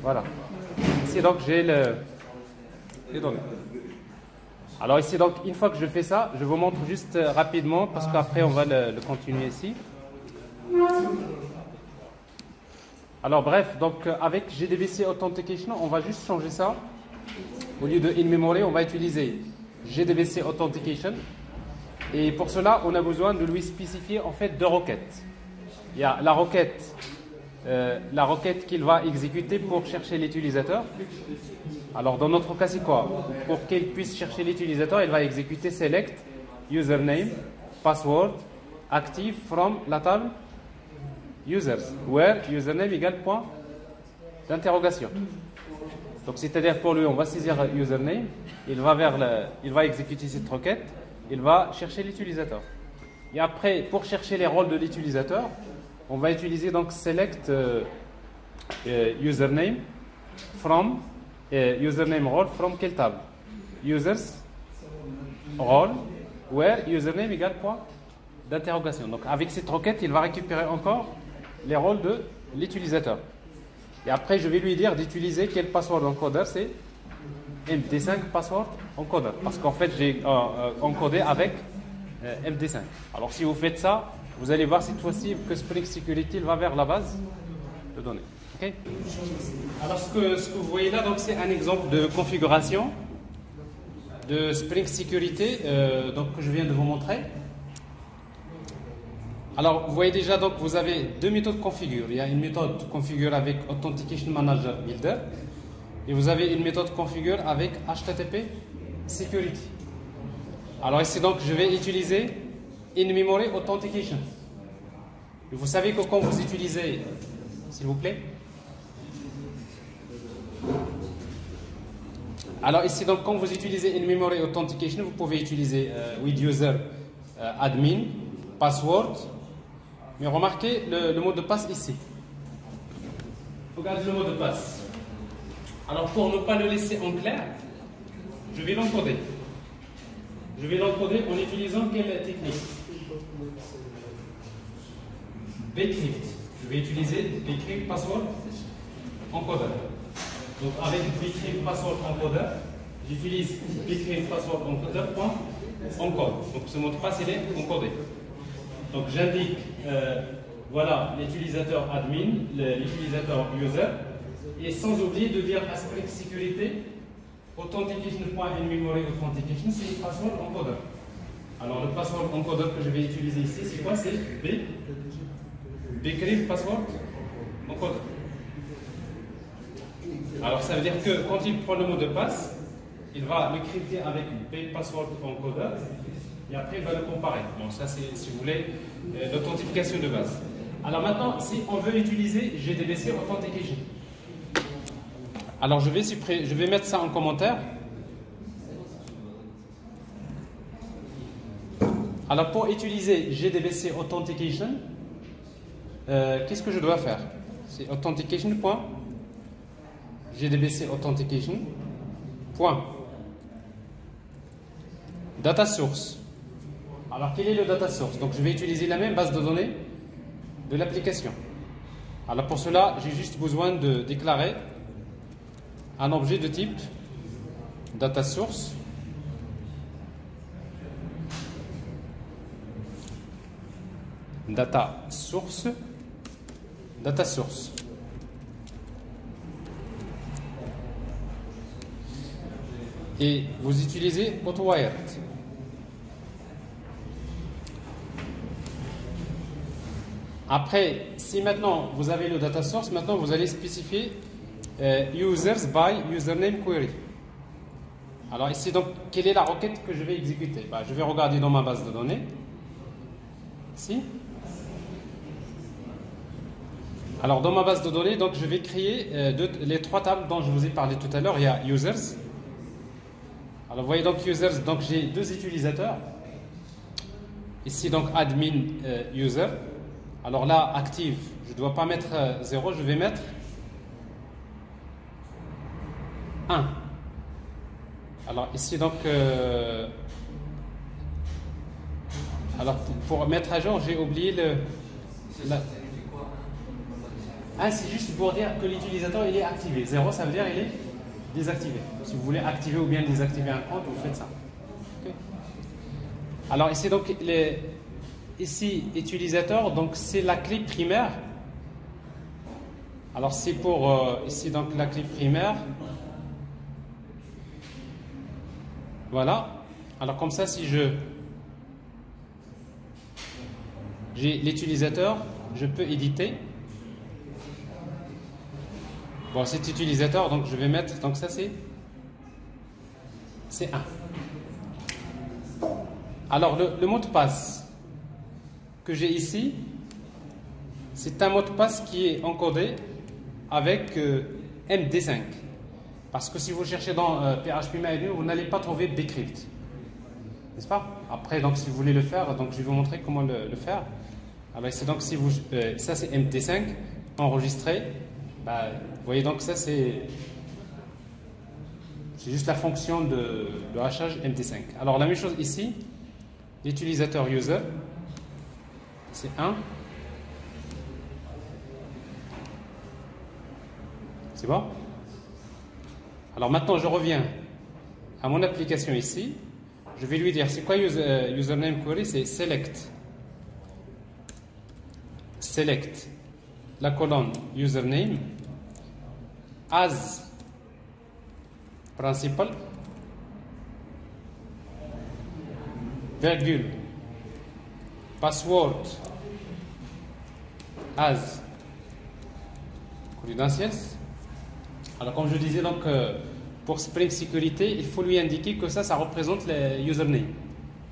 Voilà. Ici, donc, j'ai les données. Alors ici, donc, une fois que je fais ça, je vous montre juste rapidement, parce qu'après, on va le continuer ici. Alors bref, donc avec JDBC Authentication, on va juste changer ça. Au lieu de in-memory, on va utiliser JDBC Authentication. Et pour cela, on a besoin de lui spécifier en fait deux requêtes. Il y a la requête qu'il va exécuter pour chercher l'utilisateur. Alors dans notre cas, c'est quoi? Pour qu'il puisse chercher l'utilisateur, il va exécuter select username, password, active from la table users, where username égale point d'interrogation. Donc c'est-à-dire pour lui, on va saisir username, il va exécuter cette requête, il va chercher l'utilisateur. Et après, pour chercher les rôles de l'utilisateur, on va utiliser donc select username from username role from quelle table? Users role where username égale point d'interrogation. Donc avec cette requête, il va récupérer encore les rôles de l'utilisateur. Et après, je vais lui dire d'utiliser quel password encoder, c'est MD5 password encoder. Parce qu'en fait, j'ai encodé avec MD5. Alors si vous faites ça, vous allez voir cette fois-ci que Spring Security va vers la base de données. Okay. Alors ce que vous voyez là, donc c'est un exemple de configuration de Spring Security donc, que je viens de vous montrer. Alors, vous voyez déjà, donc, vous avez deux méthodes configure. Il y a une méthode configure avec Authentication Manager Builder et vous avez une méthode configure avec HTTP Security. Alors ici, donc, je vais utiliser in-memory Authentication. Et vous savez que quand vous utilisez, s'il vous plaît. Alors ici, donc, quand vous utilisez in-memory Authentication, vous pouvez utiliser with user admin, password. Mais remarquez le mot de passe ici. Regardez le mot de passe. Alors pour ne pas le laisser en clair, je vais l'encoder. Je vais l'encoder en utilisant quelle technique? Bcrypt. Je vais utiliser Bcrypt password encoder. Donc avec Bcrypt password encoder, j'utilise Bcrypt password encoder.encode. Donc ce mot de passe il est encodé. Donc j'indique voilà l'utilisateur admin, l'utilisateur user, et sans oublier de dire à Spring Security authentication.in-memory authentication, c'est password encoder. Alors le password encoder que je vais utiliser ici, c'est quoi? C'est Bcrypt password encoder. Alors ça veut dire que quand il prend le mot de passe, il va le crypter avec password encoder. Et après, il va le comparer. Bon, ça, c'est, si vous voulez, l'authentification de base. Alors maintenant, si on veut utiliser JDBC Authentication, alors je vais mettre ça en commentaire. Alors pour utiliser JDBC Authentication, qu'est-ce que je dois faire? C'est authentication.jdbc Authentication. Data source. Alors, quel est le data source? Donc, je vais utiliser la même base de données de l'application. Alors, pour cela, j'ai juste besoin de déclarer un objet de type data source. Data source. Data source. Et vous utilisez AutoWired. Après, si maintenant vous avez le data source, maintenant vous allez spécifier users by username query. Alors ici, donc, quelle est la requête que je vais exécuter? Je vais regarder dans ma base de données. Ici. Alors dans ma base de données, donc, je vais créer les trois tables dont je vous ai parlé tout à l'heure. Il y a users. Alors vous voyez donc users, donc j'ai deux utilisateurs. Ici donc admin user. Alors là, active, je ne dois pas mettre 0, je vais mettre 1. Alors ici donc, alors pour mettre à jour, j'ai oublié 1, c'est juste pour dire que l'utilisateur il est activé. 0, ça veut dire il est désactivé. Si vous voulez activer ou bien désactiver un compte, vous faites ça. Okay. Alors ici, donc, ici, utilisateur, donc c'est la clé primaire. Alors c'est pour, ici, donc, la clé primaire. Voilà. Alors comme ça, si j'ai l'utilisateur, je peux éditer. Bon, cet utilisateur, donc je vais mettre, donc ça c'est 1. Alors le mot de passe que j'ai ici, c'est un mot de passe qui est encodé avec MD5. Parce que si vous cherchez dans PHP vous n'allez pas trouver decrypt. N'est-ce pas? Après, donc si vous voulez le faire, donc je vais vous montrer comment le faire. Alors ici, donc si vous, ça c'est MD5 enregistré. Bah, vous voyez donc ça c'est juste la fonction de hachage MD5. Alors la même chose ici, l'utilisateur user, c'est 1. C'est bon? Alors maintenant je reviens à mon application ici. Je vais lui dire c'est quoi username query, c'est select la colonne username as principal virgule password as credentials. Alors comme je disais donc pour Spring Sécurité, il faut lui indiquer que ça représente les username.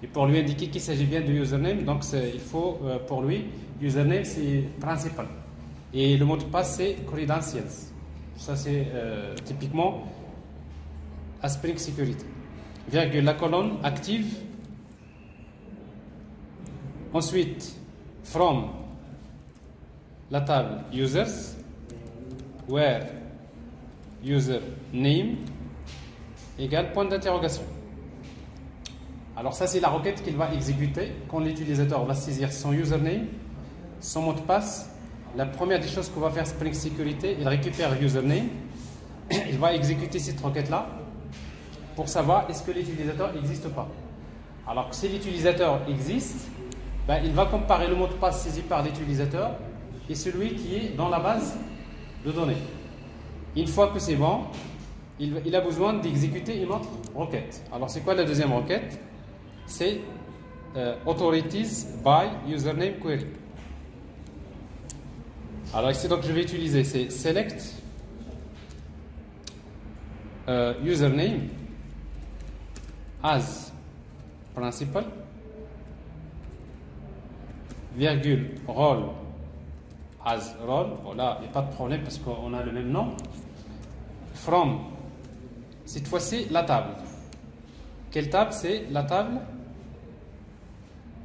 Et pour lui indiquer qu'il s'agit bien de username, donc il faut pour lui username c'est principal et le mot de passe c'est credentials. Ça c'est typiquement à Spring Sécurité. Virgule la colonne active. Ensuite from la table users where user name égale point d'interrogation. Alors ça c'est la requête qu'il va exécuter quand l'utilisateur va saisir son username, son mot de passe. La première des choses qu'on va faire Spring Sécurité, il récupère username, il va exécuter cette requête là pour savoir est-ce que l'utilisateur existe ou pas. Alors que si l'utilisateur existe, ben, il va comparer le mot de passe saisi par l'utilisateur et celui qui est dans la base de données. Une fois que c'est bon, il a besoin d'exécuter une autre requête. Alors c'est quoi la deuxième requête? C'est authorities by username query. Alors ici donc je vais utiliser c'est select username as principal virgule role as role. Bon là il n'y a pas de problème parce qu'on a le même nom. From, cette fois-ci la table. Quelle table? C'est la table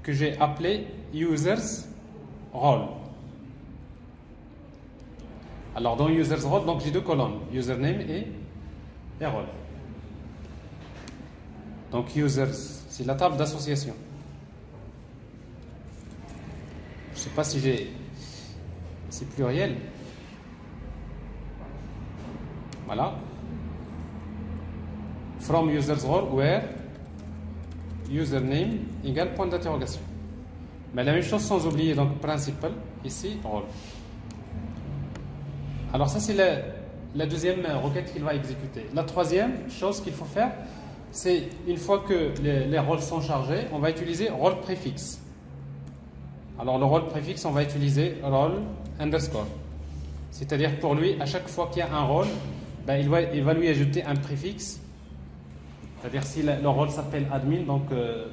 que j'ai appelée users role. Alors dans users role, donc j'ai deux colonnes, username et role. Donc users, c'est la table d'association. Je ne sais pas si c'est pluriel. Voilà. From users role where username égale point d'interrogation. Mais la même chose sans oublier donc principal ici role. Alors ça c'est la deuxième requête qu'il va exécuter. La troisième chose qu'il faut faire, c'est une fois que les rôles sont chargés, on va utiliser rôle préfixe. Alors le rôle préfixe, on va utiliser rôle underscore. C'est-à-dire pour lui, à chaque fois qu'il y a un rôle, ben, il va lui ajouter un préfixe. C'est-à-dire si le rôle s'appelle admin, donc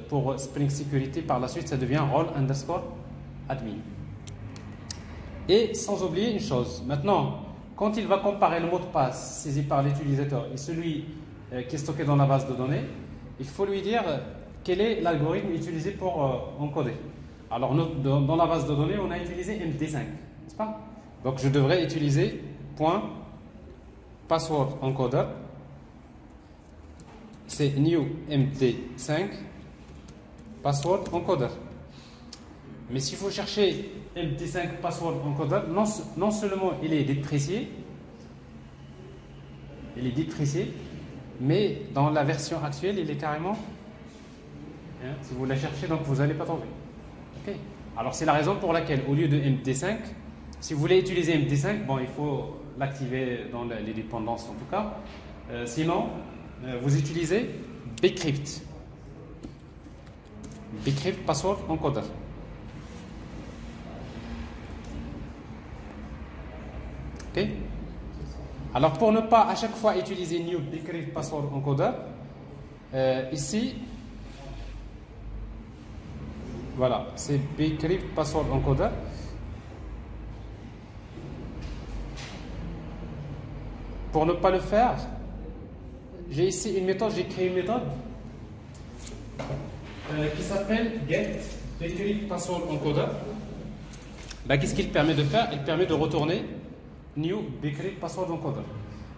pour Spring Security, par la suite, ça devient rôle underscore admin. Et sans oublier une chose, maintenant, quand il va comparer le mot de passe saisi par l'utilisateur et celui qui est stocké dans la base de données, il faut lui dire quel est l'algorithme utilisé pour encoder. Alors dans la base de données, on a utilisé MD5, n'est-ce pas? Donc je devrais utiliser point password encoder, c'est new MD5 password encoder. Mais si vous cherchez MD5 password encoder, non seulement il est déprécié, mais dans la version actuelle, il est carrément, si vous la cherchez, donc vous n'allez pas tomber. Okay. Alors c'est la raison pour laquelle, au lieu de MD5, si vous voulez utiliser MD5, bon, il faut l'activer dans les dépendances en tout cas. Sinon, vous utilisez Bcrypt. Bcrypt password encoder. Ok. Alors pour ne pas à chaque fois utiliser new Bcrypt password encoder, ici, voilà, c'est Bcrypt password encoder. Pour ne pas le faire, j'ai ici une méthode, j'ai créé une méthode qui s'appelle get Bcrypt password encoder. Ben, qu'est-ce qu'il permet de faire? Il permet de retourner new Bcrypt password encoder.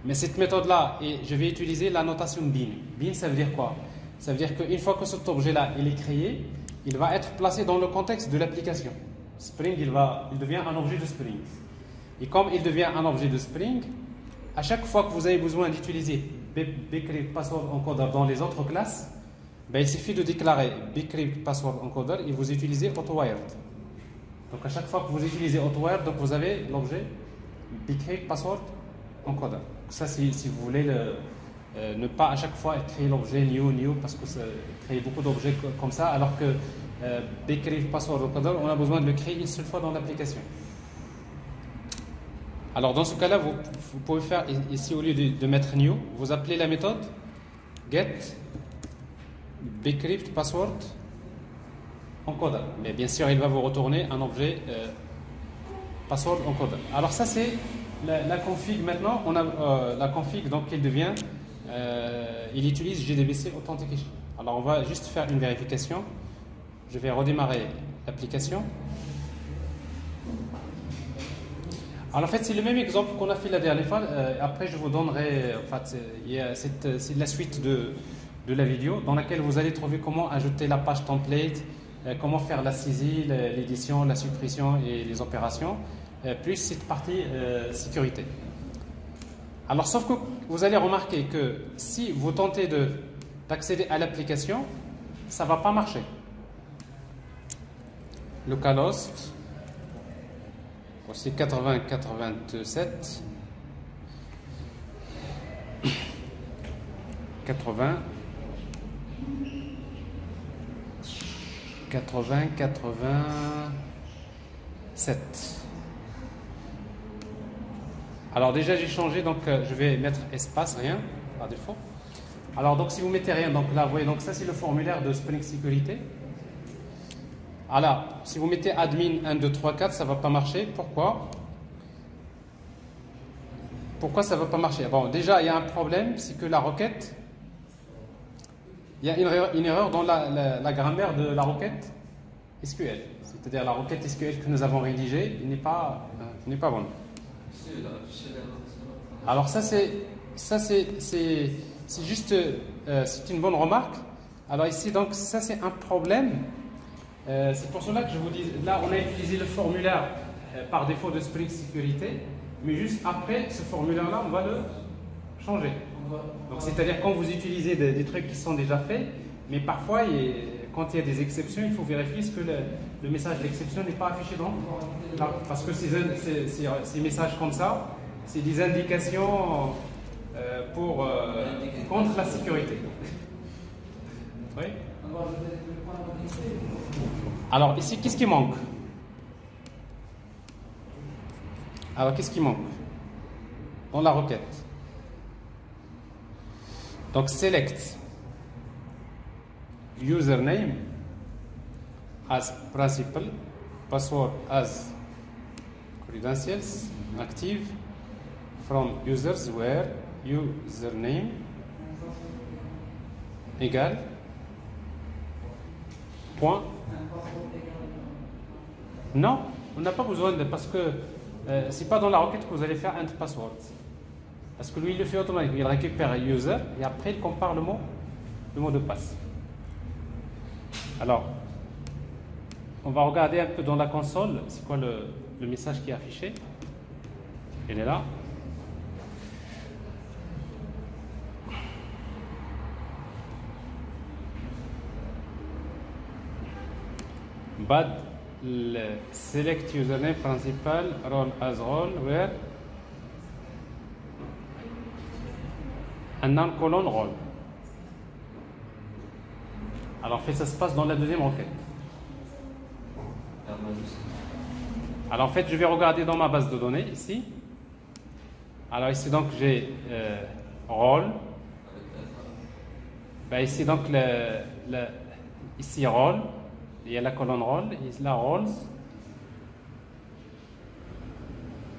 Mais cette méthode-là, je vais utiliser la notation bin. Bin, ça veut dire quoi? Ça veut dire qu'une fois que cet objet-là il est créé, il va être placé dans le contexte de l'application. Spring, il devient un objet de Spring. Et comme il devient un objet de Spring, à chaque fois que vous avez besoin d'utiliser Bcrypt password encoder dans les autres classes, ben, il suffit de déclarer Bcrypt password encoder et vous utilisez AutoWired. Donc à chaque fois que vous utilisez AutoWired, donc vous avez l'objet Bcrypt password encoder. Ça, si vous voulez ne pas à chaque fois créer l'objet new, parce que ça crée beaucoup d'objets comme ça, alors que Bcrypt password encoder, on a besoin de le créer une seule fois dans l'application. Alors dans ce cas-là, vous pouvez faire ici, au lieu de mettre new, vous appelez la méthode get Bcrypt password encoder. Mais bien sûr, il va vous retourner un objet password encoder. Alors ça, c'est la config. Maintenant, on a la config, donc il devient, il utilise JDBC Authentication. Alors on va juste faire une vérification. Je vais redémarrer l'application. Alors en fait, c'est le même exemple qu'on a fait la dernière fois. Après, je vous donnerai, en fait, c'est la suite de la vidéo dans laquelle vous allez trouver comment ajouter la page template, comment faire la saisie, l'édition, la suppression et les opérations, plus cette partie sécurité. Alors, sauf que vous allez remarquer que si vous tentez d'accéder à l'application, ça ne va pas marcher. Localhost, voici 80-87, 80, 87. Alors déjà j'ai changé, donc je vais mettre espace, rien, par défaut. Alors donc si vous mettez rien, donc là vous voyez, donc ça c'est le formulaire de Spring Sécurité. Alors si vous mettez admin 1, 2, 3, 4, ça ne va pas marcher. Pourquoi ça ne va pas marcher? Bon, déjà il y a un problème, c'est que la requête, il y a une erreur dans la grammaire de la requête SQL. C'est-à-dire la requête SQL que nous avons rédigée, il n'est pas bonne. Alors ça c'est juste, c'est une bonne remarque. Alors ici donc ça c'est un problème. C'est pour cela que je vous dis, là on a utilisé le formulaire par défaut de Spring Sécurité, mais juste après ce formulaire là on va le changer. Donc c'est-à-dire quand vous utilisez des trucs qui sont déjà faits, mais parfois quand il y a des exceptions, il faut vérifier ce que le message d'exception n'est pas affiché dans là, parce que ces messages comme ça, c'est des indications contre la sécurité. Oui. Alors ici, qu'est-ce qui manque? Alors qu'est-ce qui manque dans la requête? Donc select username as principal, password as credentials, active from users where username égale point. Non, on n'a pas besoin parce que c'est pas dans la requête que vous allez faire int password. Parce que lui il le fait automatiquement, il récupère user et après il compare le mot de passe. Alors, on va regarder un peu dans la console, c'est quoi le message qui est affiché. Il est là. Bad select username principal role as role where un non-colon role. Alors en fait ça se passe dans la deuxième requête. Alors en fait je vais regarder dans ma base de données ici. Alors ici donc j'ai role. Ben, ici donc ici role. Il y a la colonne role, ici la roles.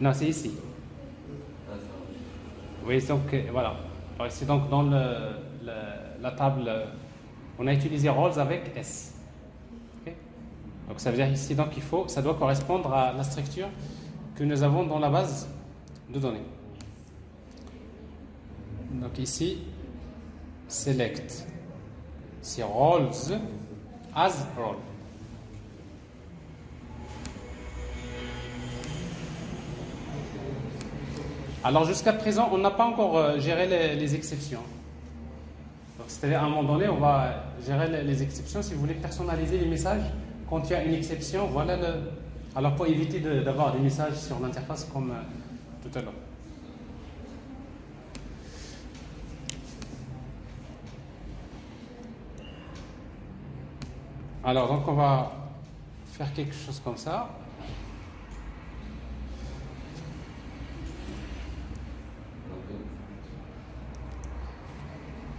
Non, c'est ici. Oui, donc voilà. Alors ici donc dans la table, on a utilisé roles avec S. Okay? Donc ça veut dire ici donc ça doit correspondre à la structure que nous avons dans la base de données. Donc ici, select, c'est roles as role. Alors jusqu'à présent, on n'a pas encore géré les exceptions. C'est-à-dire à un moment donné, on va gérer les exceptions. Si vous voulez personnaliser les messages, quand il y a une exception, voilà le... Alors pour éviter d'avoir des messages sur l'interface comme tout à l'heure. Alors donc on va faire quelque chose comme ça.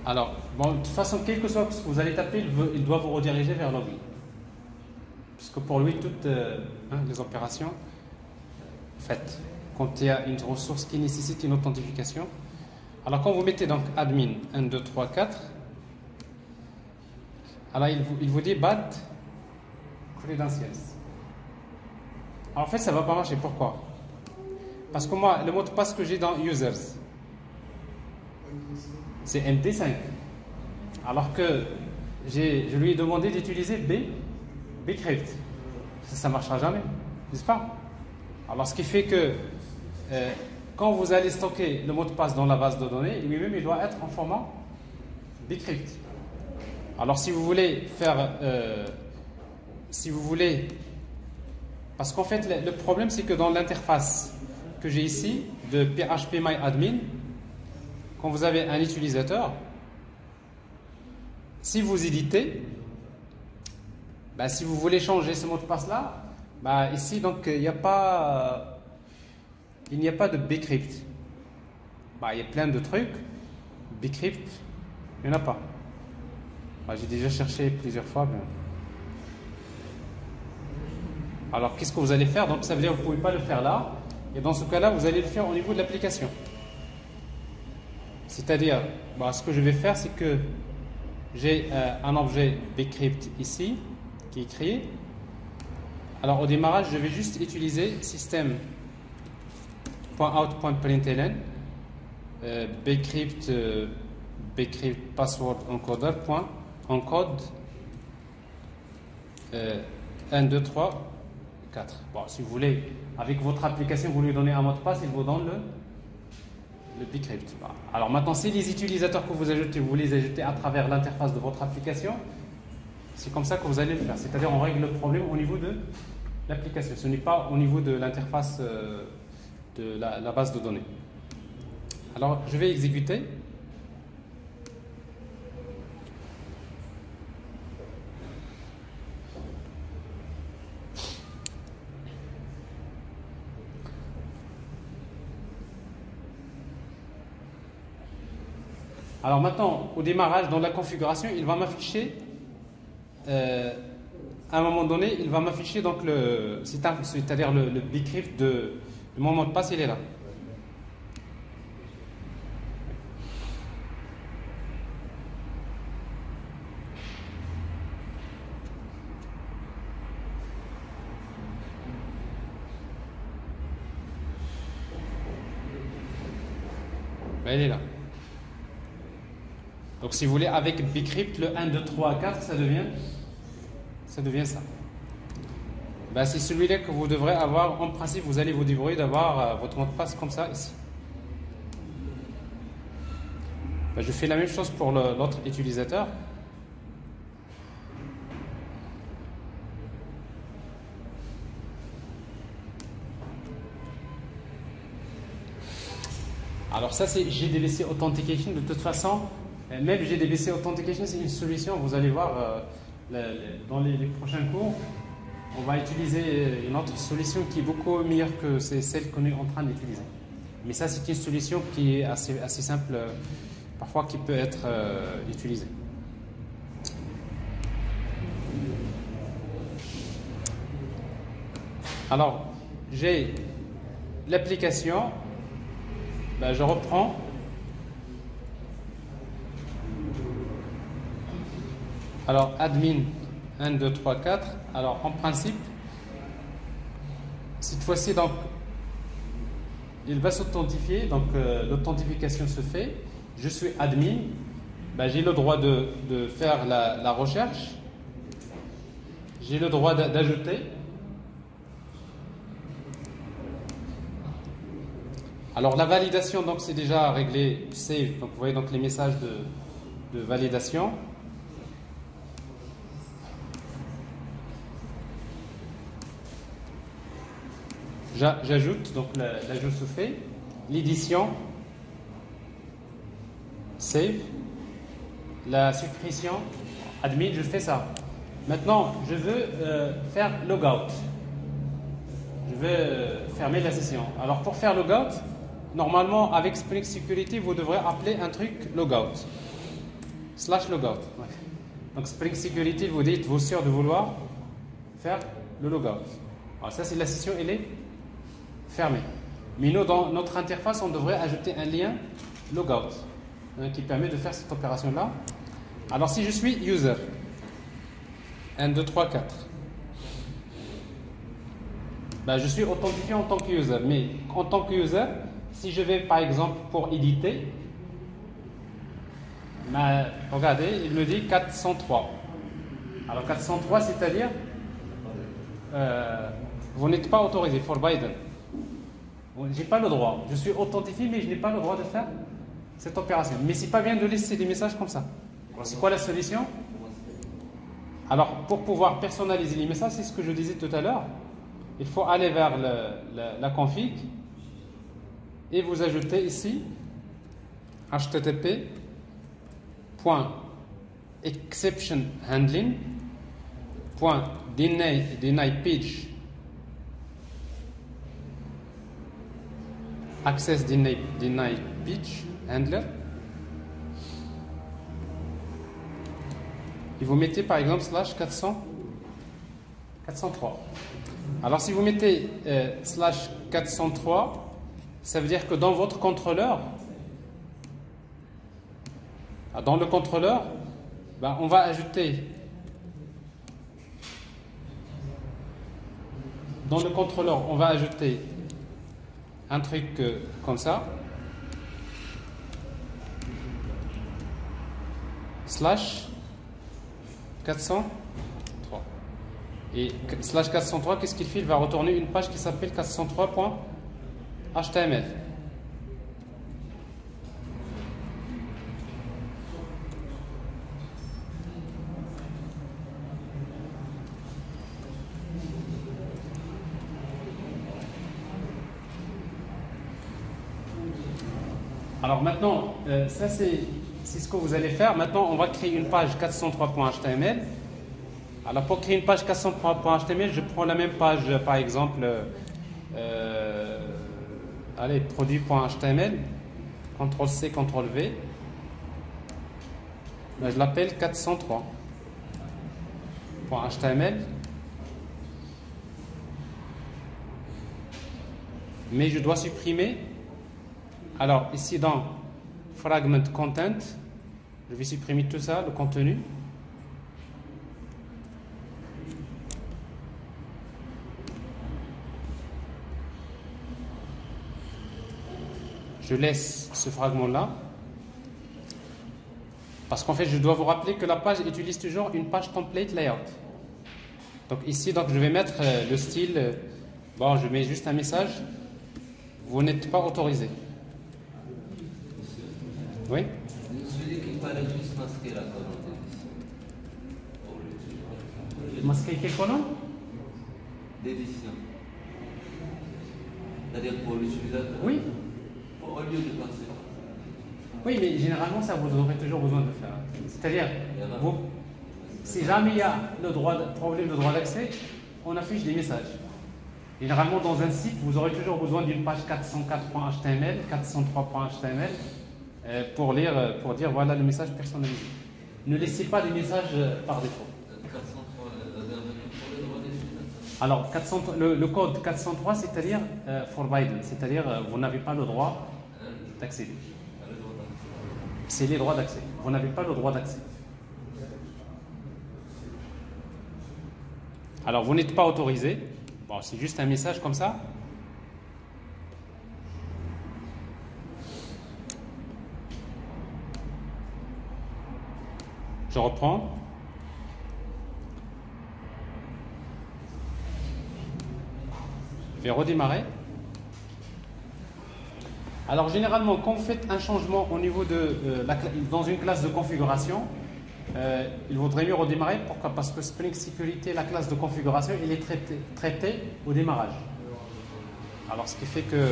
Alors, bon, de toute façon, quel que soit ce que vous allez taper, il doit vous rediriger vers login. Puisque pour lui, toutes les opérations faites, quand il y a une ressource qui nécessite une authentification. Alors, quand vous mettez donc admin 1, 2, 3, 4, alors il vous dit bad credentials. Alors, en fait, ça ne va pas marcher. Pourquoi? Parce que moi, le mot de passe que j'ai dans users, c'est MD5. Alors que je lui ai demandé d'utiliser Bcrypt. Ça ne marchera jamais, n'est-ce pas? Alors ce qui fait que quand vous allez stocker le mot de passe dans la base de données, lui-même il doit être en format Bcrypt. Alors si vous voulez faire... parce qu'en fait le problème c'est que dans l'interface que j'ai ici de phpMyAdmin, quand vous avez un utilisateur, si vous éditez, si vous voulez changer ce mot de passe là, ici donc il n'y a pas de Bcrypt. Il y a plein de trucs, Bcrypt, il n'y en a pas. J'ai déjà cherché plusieurs fois. Alors qu'est-ce que vous allez faire? Donc ça veut dire que vous ne pouvez pas le faire là, et dans ce cas-là vous allez le faire au niveau de l'application. C'est-à-dire, ce que je vais faire, c'est que j'ai un objet Bcrypt ici, qui est créé. Alors, au démarrage, je vais juste utiliser system.out.println Bcrypt password encoder encode 1, 2, 3, 4. Bon, si vous voulez, avec votre application, vous lui donnez un mot de passe, il vous donne le Bcrypt. Alors maintenant, si les utilisateurs que vous ajoutez, vous les ajoutez à travers l'interface de votre application, c'est comme ça que vous allez le faire. C'est-à-dire, on règle le problème au niveau de l'application. Ce n'est pas au niveau de l'interface de la base de données. Alors, je vais exécuter. Alors maintenant, au démarrage, dans la configuration, il va m'afficher, à un moment donné, il va m'afficher donc c'est-à-dire le Bcrypt de mon mot de passe, il est là. Il est là. Donc si vous voulez, avec Bcrypt, le 1, 2, 3, 4, ça devient ça. Ben, c'est celui-là que vous devrez avoir. En principe, vous allez vous débrouiller d'avoir votre mot de passe comme ça ici. Ben, je fais la même chose pour l'autre utilisateur. Alors ça, c'est JDBC Authentication. De toute façon, même JDBC Authentication, c'est une solution. Vous allez voir dans les prochains cours, on va utiliser une autre solution qui est beaucoup meilleure que celle qu'on est en train d'utiliser. Mais ça, c'est une solution qui est assez simple, parfois qui peut être utilisée. Alors, j'ai l'application. Ben, je reprends. Alors, admin 1, 2, 3, 4. Alors, en principe, cette fois-ci, donc, il va s'authentifier. Donc, l'authentification se fait. Je suis admin. Ben, j'ai le droit de faire la recherche. J'ai le droit d'ajouter. Alors la validation, donc c'est déjà réglé, save. Donc vous voyez donc les messages de validation. J'ajoute, donc l'ajout se fait. L'édition, save. La suppression, admin, je fais ça. Maintenant, je veux faire logout. Je veux fermer la session. Alors pour faire logout, normalement, avec Spring Security, vous devrez appeler un truc logout. /logout. Ouais. Donc Spring Security, vous dites, vous sûr de vouloir faire le logout. Alors ça, c'est la session, elle est fermée. Mais nous, dans notre interface, on devrait ajouter un lien logout qui permet de faire cette opération-là. Alors si je suis user, 1, 2, 3, 4. Ben, je suis authentifié en tant que user, mais en tant que user, si je vais par exemple pour éditer, ben, regardez, il me dit 403. Alors 403, c'est-à-dire vous n'êtes pas autorisé, forbidden. Je n'ai pas le droit. Je suis authentifié, mais je n'ai pas le droit de faire cette opération. Mais c'est pas bien de laisser des messages comme ça. C'est quoi la solution? Alors, pour pouvoir personnaliser les messages, c'est ce que je disais tout à l'heure. Il faut aller vers la config et vous ajoutez ici http://exceptionhandling.deny page access deny page handler. Et vous mettez par exemple /403. Alors si vous mettez /403, ça veut dire que dans votre contrôleur, dans le contrôleur, ben, on va ajouter dans le contrôleur, on va ajouter un truc comme ça, /403. Et /403, qu'est-ce qu'il fait? Il va retourner une page qui s'appelle 403.html. Alors maintenant, ça c'est ce que vous allez faire. Maintenant, on va créer une page 403.html. Alors pour créer une page 403.html, je prends la même page, par exemple, allez, produit.html, CTRL-C, CTRL-V. Ben, je l'appelle 403.html. Mais je dois supprimer. Alors ici dans Fragment Content, je vais supprimer tout ça, le contenu. Je laisse ce fragment-là. Parce qu'en fait, je dois vous rappeler que la page utilise toujours une page template layout. Donc ici, donc, je vais mettre le style. Bon, je mets juste un message. Vous n'êtes pas autorisé. Oui. Celui qui paraît juste masquer la colonne d'édition. Masquer quelle colonne? D'édition. C'est-à-dire pour l'utilisateur. Oui. Au lieu de passer. Oui, mais généralement, ça vous aurez toujours besoin de faire. C'est-à-dire, vous, si jamais il y a problème de droit d'accès, on affiche des messages. Généralement, dans un site, vous aurez toujours besoin d'une page 404.html, 403.html pour lire, pour dire voilà le message personnalisé. Ne laissez pas des messages par défaut. 403, la dernière pour les droits d'utilisateur. Alors, 403, le code 403, c'est-à-dire forbidden, c'est-à-dire vous n'avez pas le droit d'accéder. C'est les droits d'accès. Vous n'avez pas le droit d'accès. Alors, vous n'êtes pas autorisé. Bon, c'est juste un message comme ça. Je reprends. Je vais redémarrer. Alors généralement, quand vous faites un changement au niveau dans une classe de configuration, il vaudrait mieux redémarrer. Pourquoi? Parce que Spring Security, la classe de configuration, elle est traitée au démarrage. Alors ce qui fait que...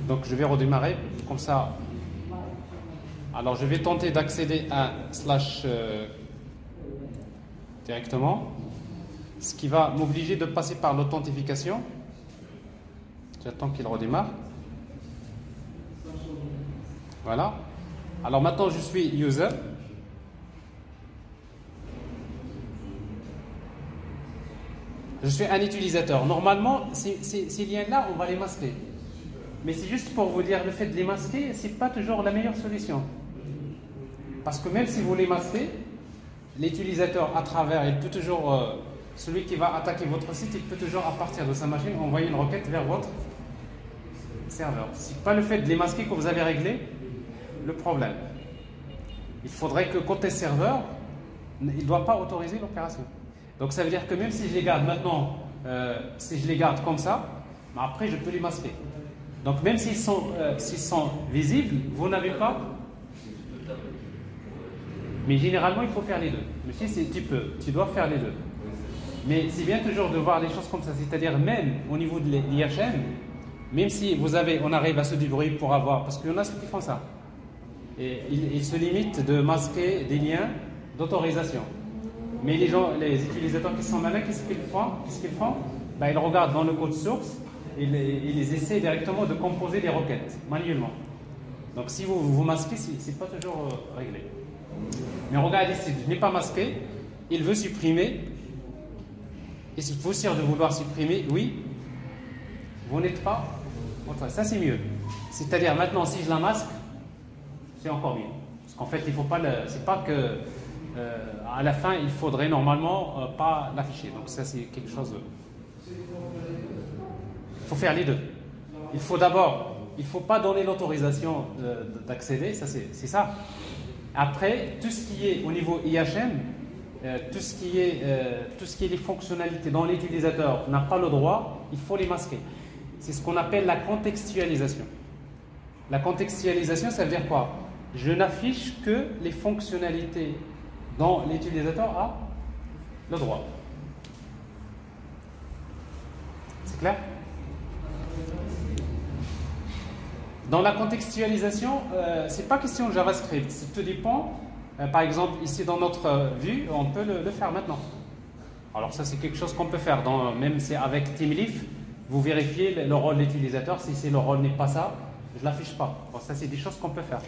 Donc je vais redémarrer, comme ça. Alors je vais tenter d'accéder à / directement, ce qui va m'obliger de passer par l'authentification. J'attends qu'il redémarre. Voilà. Alors maintenant, je suis user. Je suis un utilisateur. Normalement, ces liens-là, on va les masquer. Mais c'est juste pour vous dire, le fait de les masquer, ce n'est pas toujours la meilleure solution. Parce que même si vous les masquez, l'utilisateur à travers, il peut toujours, celui qui va attaquer votre site, il peut toujours à partir de sa machine envoyer une requête vers votre serveur. Ce n'est pas le fait de les masquer que vous avez réglé le problème. Il faudrait que côté serveur, il ne doit pas autoriser l'opération. Donc ça veut dire que même si je les garde maintenant, si je les garde comme ça, après je peux les masquer. Donc même s'ils sont visibles, vous n'avez pas. Mais généralement, il faut faire les deux. Monsieur, tu dois faire les deux. Mais c'est bien toujours de voir les choses comme ça. C'est-à-dire même au niveau de l'IHM, même si on arrive à se débrouiller pour avoir, parce qu'il y en a ceux qui font ça. Et ils se limitent de masquer des liens d'autorisation. Mais les utilisateurs qui sont malins, qu'est-ce qu'ils font? Ben, ils regardent dans le code source et ils essaient directement de composer des requêtes manuellement. Donc si vous masquez, c'est pas toujours réglé. Mais regardez ici, je n'ai pas masqué, il veut supprimer. Et si vous sûr de vouloir supprimer, oui, vous n'êtes pas. Ça c'est mieux. C'est-à-dire maintenant, si je la masque, c'est encore mieux. Parce qu'en fait, il faut pas c'est pas que à la fin, il faudrait normalement pas l'afficher. Donc ça c'est quelque chose. Il faut faire les deux. Il faut d'abord, il faut pas donner l'autorisation d'accéder. Ça c'est ça. Après, tout ce qui est au niveau IHM, tout ce qui est les fonctionnalités dont l'utilisateur n'a pas le droit, il faut les masquer. C'est ce qu'on appelle la contextualisation. La contextualisation, ça veut dire quoi? Je n'affiche que les fonctionnalités dont l'utilisateur a le droit. C'est clair? Dans la contextualisation, ce n'est pas question de JavaScript. Tout dépend. Par exemple, ici dans notre vue, on peut le faire maintenant. Alors ça, c'est quelque chose qu'on peut faire. Même si avec TeamLeaf, vous vérifiez le rôle de l'utilisateur. Si le rôle n'est pas ça, je ne l'affiche pas. Alors ça, c'est des choses qu'on peut faire.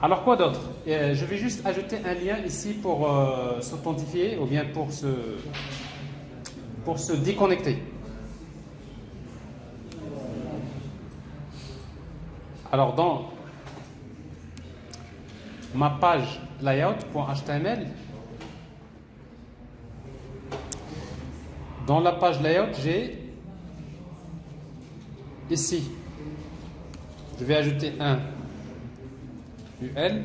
Alors quoi d'autre? Je vais juste ajouter un lien ici pour s'authentifier ou bien pour se déconnecter. Alors dans ma page layout.html, dans la page layout, j'ai ici, je vais ajouter un UL.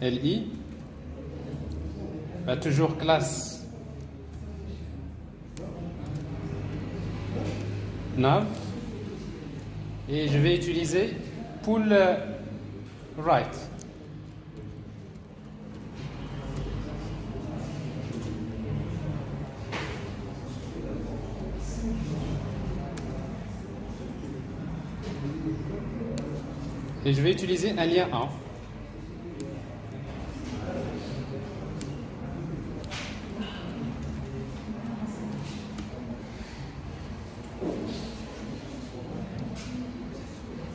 LI, toujours classe nav, et je vais utiliser pull right. Et je vais utiliser un lien 1.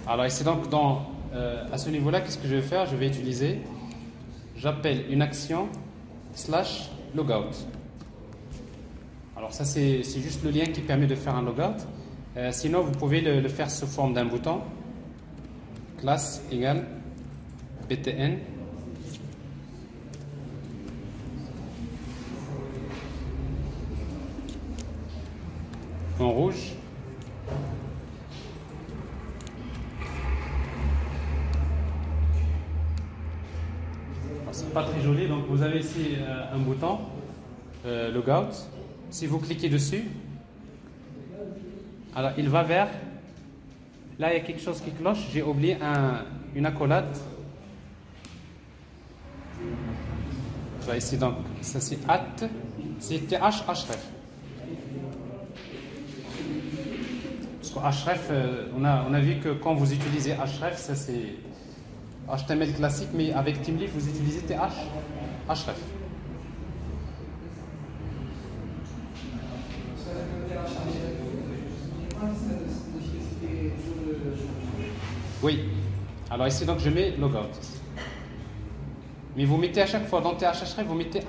Alors ici donc à ce niveau-là, qu'est-ce que je vais faire? Je vais utiliser, j'appelle une action / logout. Alors ça c'est juste le lien qui permet de faire un logout. Sinon vous pouvez le faire sous forme d'un bouton. Classe égale btn en rouge c'est pas très joli, donc vous avez ici un bouton logout. Si vous cliquez dessus, alors il va vers là, il y a quelque chose qui cloche, j'ai oublié une accolade. Ici donc, ça c'est c'est th href. Parce que href, on a vu que quand vous utilisez href, ça c'est HTML classique, mais avec TeamLeaf vous utilisez th href. Oui. Alors ici donc je mets logout. Mais vous mettez à chaque fois dans th href, vous mettez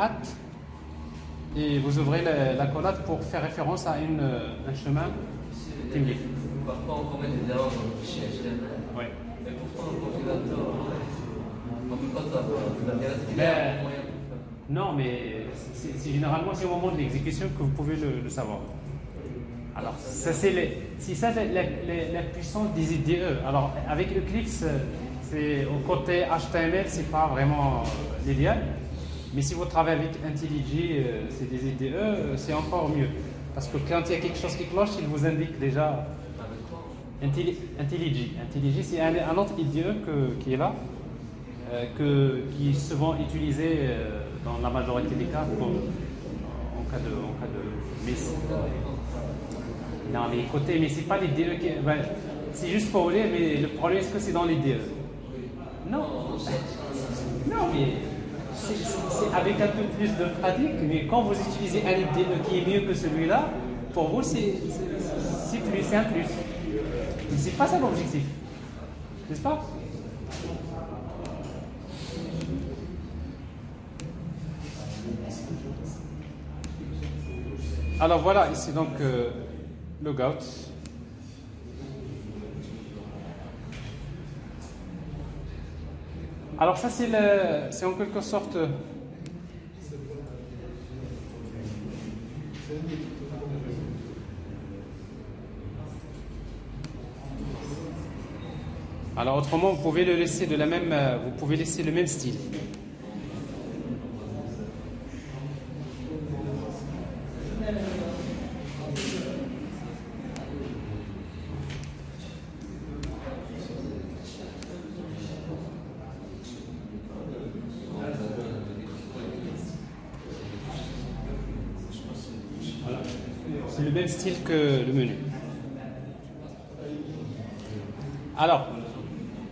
et vous ouvrez l'accolade pour faire référence à un chemin TeamLeaf. Parfois on peut mettre des erreurs dans le fichier HTML. Oui. Mais pourtant le compilateur, on ne peut pas savoir. Vous avez un moyen de faire. Non, mais généralement c'est au moment de l'exécution que vous pouvez le savoir. Alors, ça c'est la puissance des IDE. Alors, avec Eclipse, au côté HTML, c'est pas vraiment l'idéal. Mais si vous travaillez avec IntelliJ, c'est des IDE, c'est encore mieux. Parce que quand il y a quelque chose qui cloche, il vous indique déjà. IntelliJ. IntelliJ, c'est un autre IDE qui est là, qui est souvent utilisé dans la majorité des cas en cas de miss. Non, mais écoutez, mais c'est pas les DE qui. C'est juste pour vous dire, mais le problème, est-ce que c'est dans les DE? Non. Non, mais c'est avec un peu plus de pratique, mais quand vous utilisez un DE qui est mieux que celui-là, pour vous, c'est un plus. Mais c'est pas ça l'objectif. N'est-ce pas? Alors voilà, ici donc. Logout. Alors ça c'est en quelque sorte alors autrement vous pouvez le laisser vous pouvez laisser le même style. C'est le même style que le menu. Alors,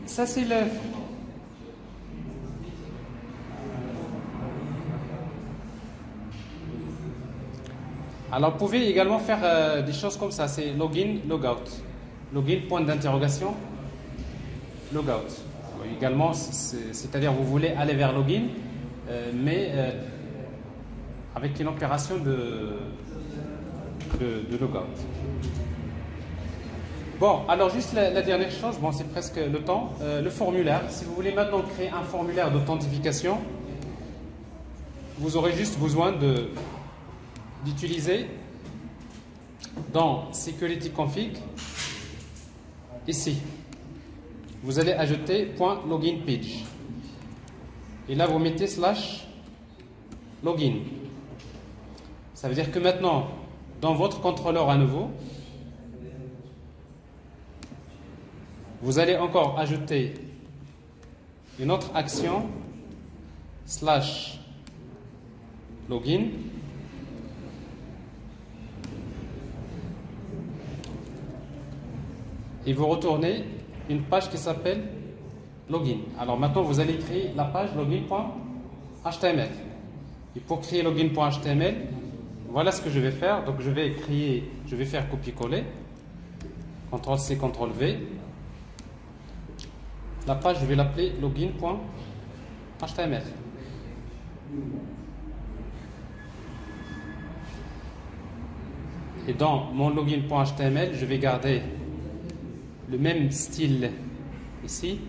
ça c'est le... Alors, vous pouvez également faire des choses comme ça. C'est login, logout. Login, point d'interrogation, logout. Également, c'est-à-dire vous voulez aller vers login, mais avec une opération de logout. Bon, alors juste la dernière chose, bon c'est presque le temps, le formulaire. Si vous voulez maintenant créer un formulaire d'authentification, vous aurez juste besoin d'utiliser dans Security Config, ici, vous allez ajouter .login page. Et là, vous mettez slash login. Ça veut dire que maintenant, dans votre contrôleur à nouveau, vous allez encore ajouter une autre action slash login. Et vous retournez une page qui s'appelle login. Alors maintenant, vous allez créer la page login.html. Et pour créer login.html, voilà ce que je vais faire. Donc je vais faire copier-coller. CTRL-C, CTRL-V. La page, je vais l'appeler login.html. Et dans mon login.html, je vais garder le même style ici.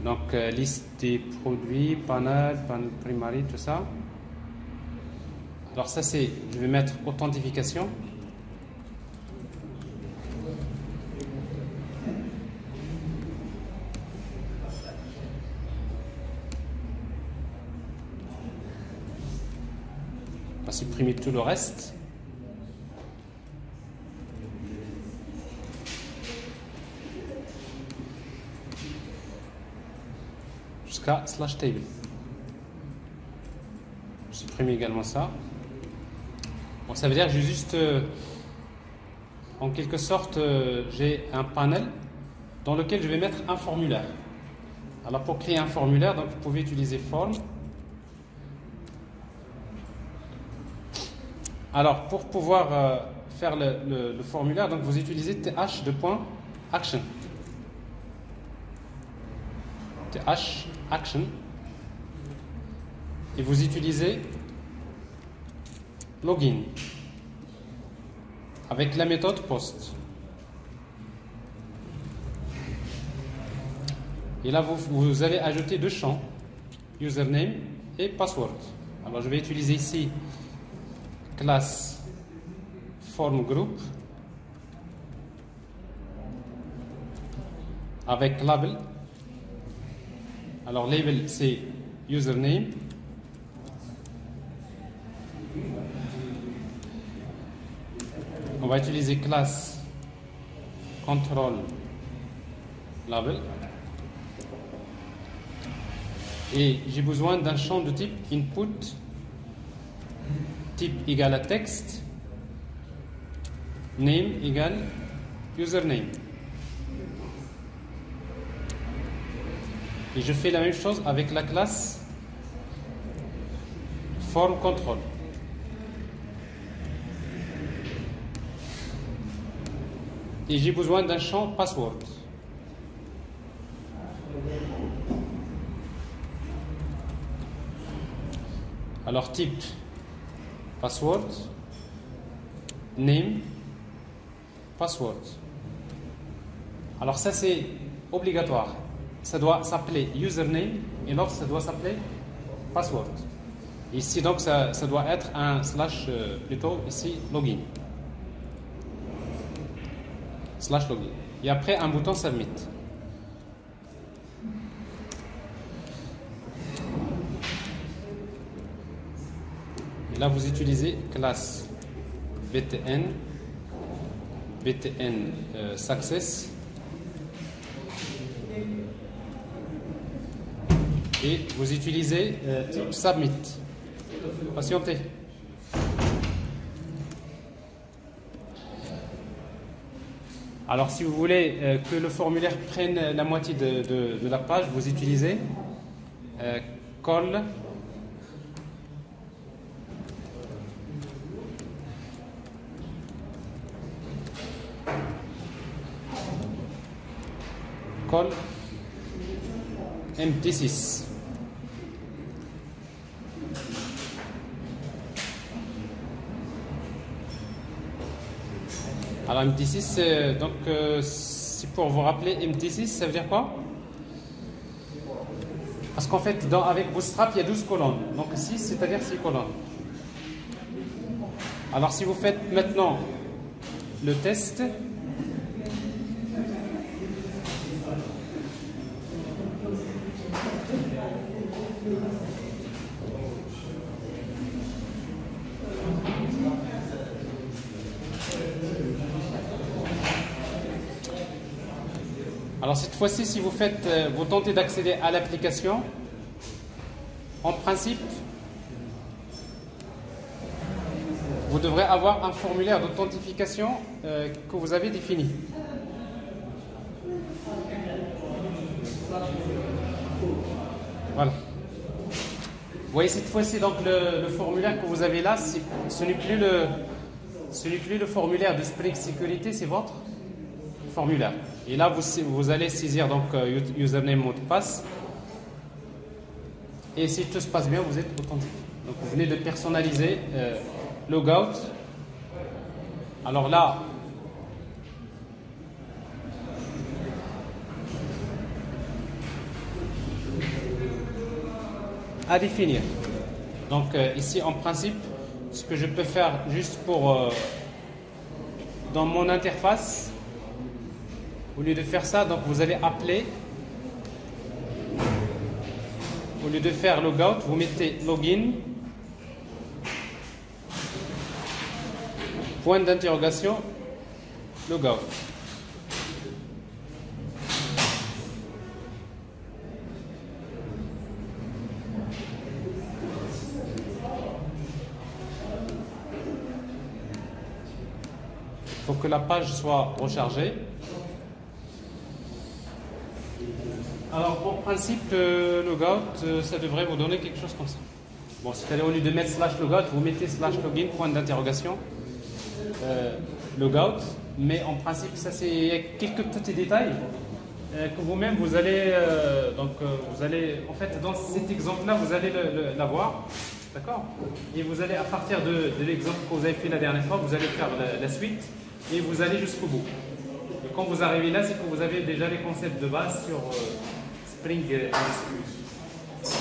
Donc, liste des produits, panel primary, tout ça. Alors ça, je vais mettre authentification. On va supprimer tout le reste. Jusqu'à slash table. Je supprime également ça. Bon, ça veut dire que j'ai juste, en quelque sorte, j'ai un panel dans lequel je vais mettre un formulaire. Alors pour créer un formulaire, donc vous pouvez utiliser form. Alors pour pouvoir faire le formulaire, donc vous utilisez th2.action. th-action. Et vous utilisez login avec la méthode post. Et là, vous allez ajouter deux champs, username et password. Alors, je vais utiliser ici classe form group avec label. Alors, label, c'est username. On va utiliser classe control label. Et j'ai besoin d'un champ de type input, type égal à texte, name égale username. Et je fais la même chose avec la classe form control. Et j'ai besoin d'un champ password. Alors type password, name, password. Alors ça c'est obligatoire. Ça doit s'appeler username et l'autre ça doit s'appeler password. Ici donc ça doit être un slash plutôt ici login. Slash login. Et après un bouton submit. Et là vous utilisez classe btn success et vous utilisez type submit. Patientez. Alors si vous voulez que le formulaire prenne la moitié de la page, vous utilisez call MD6. Alors MD6, donc c'est pour vous rappeler MD6, ça veut dire quoi? Parce qu'en fait, avec Bootstrap, il y a 12 colonnes. Donc 6, c'est-à-dire 6 colonnes. Alors si vous faites maintenant le test, Alors cette fois-ci, si vous vous tentez d'accéder à l'application, en principe, vous devrez avoir un formulaire d'authentification que vous avez défini. Voilà. Vous voyez cette fois-ci donc le formulaire que vous avez là, ce n'est plus le formulaire de Spring Sécurité, c'est votre formulaire. Et là, vous allez saisir donc username, mot de passe. Et si tout se passe bien, vous êtes authentique. Donc vous venez de personnaliser logout. Alors là, à définir. Donc ici, en principe, ce que je peux faire juste pour dans mon interface, au lieu de faire ça, donc vous allez appeler, au lieu de faire logout, vous mettez login, point d'interrogation, logout. Il faut que la page soit rechargée. Alors, en principe, logout, ça devrait vous donner quelque chose comme ça. Bon, c'est-à-dire au lieu de mettre /logout, vous mettez /login, point d'interrogation, logout. Mais en principe, ça c'est quelques petits détails que vous-même vous allez, en fait, dans cet exemple-là, vous allez l'avoir, d'accord? Et vous allez, à partir de l'exemple que vous avez fait la dernière fois, vous allez faire la suite et vous allez jusqu'au bout. Et quand vous arrivez là, c'est que vous avez déjà les concepts de base sur Spring MSQ.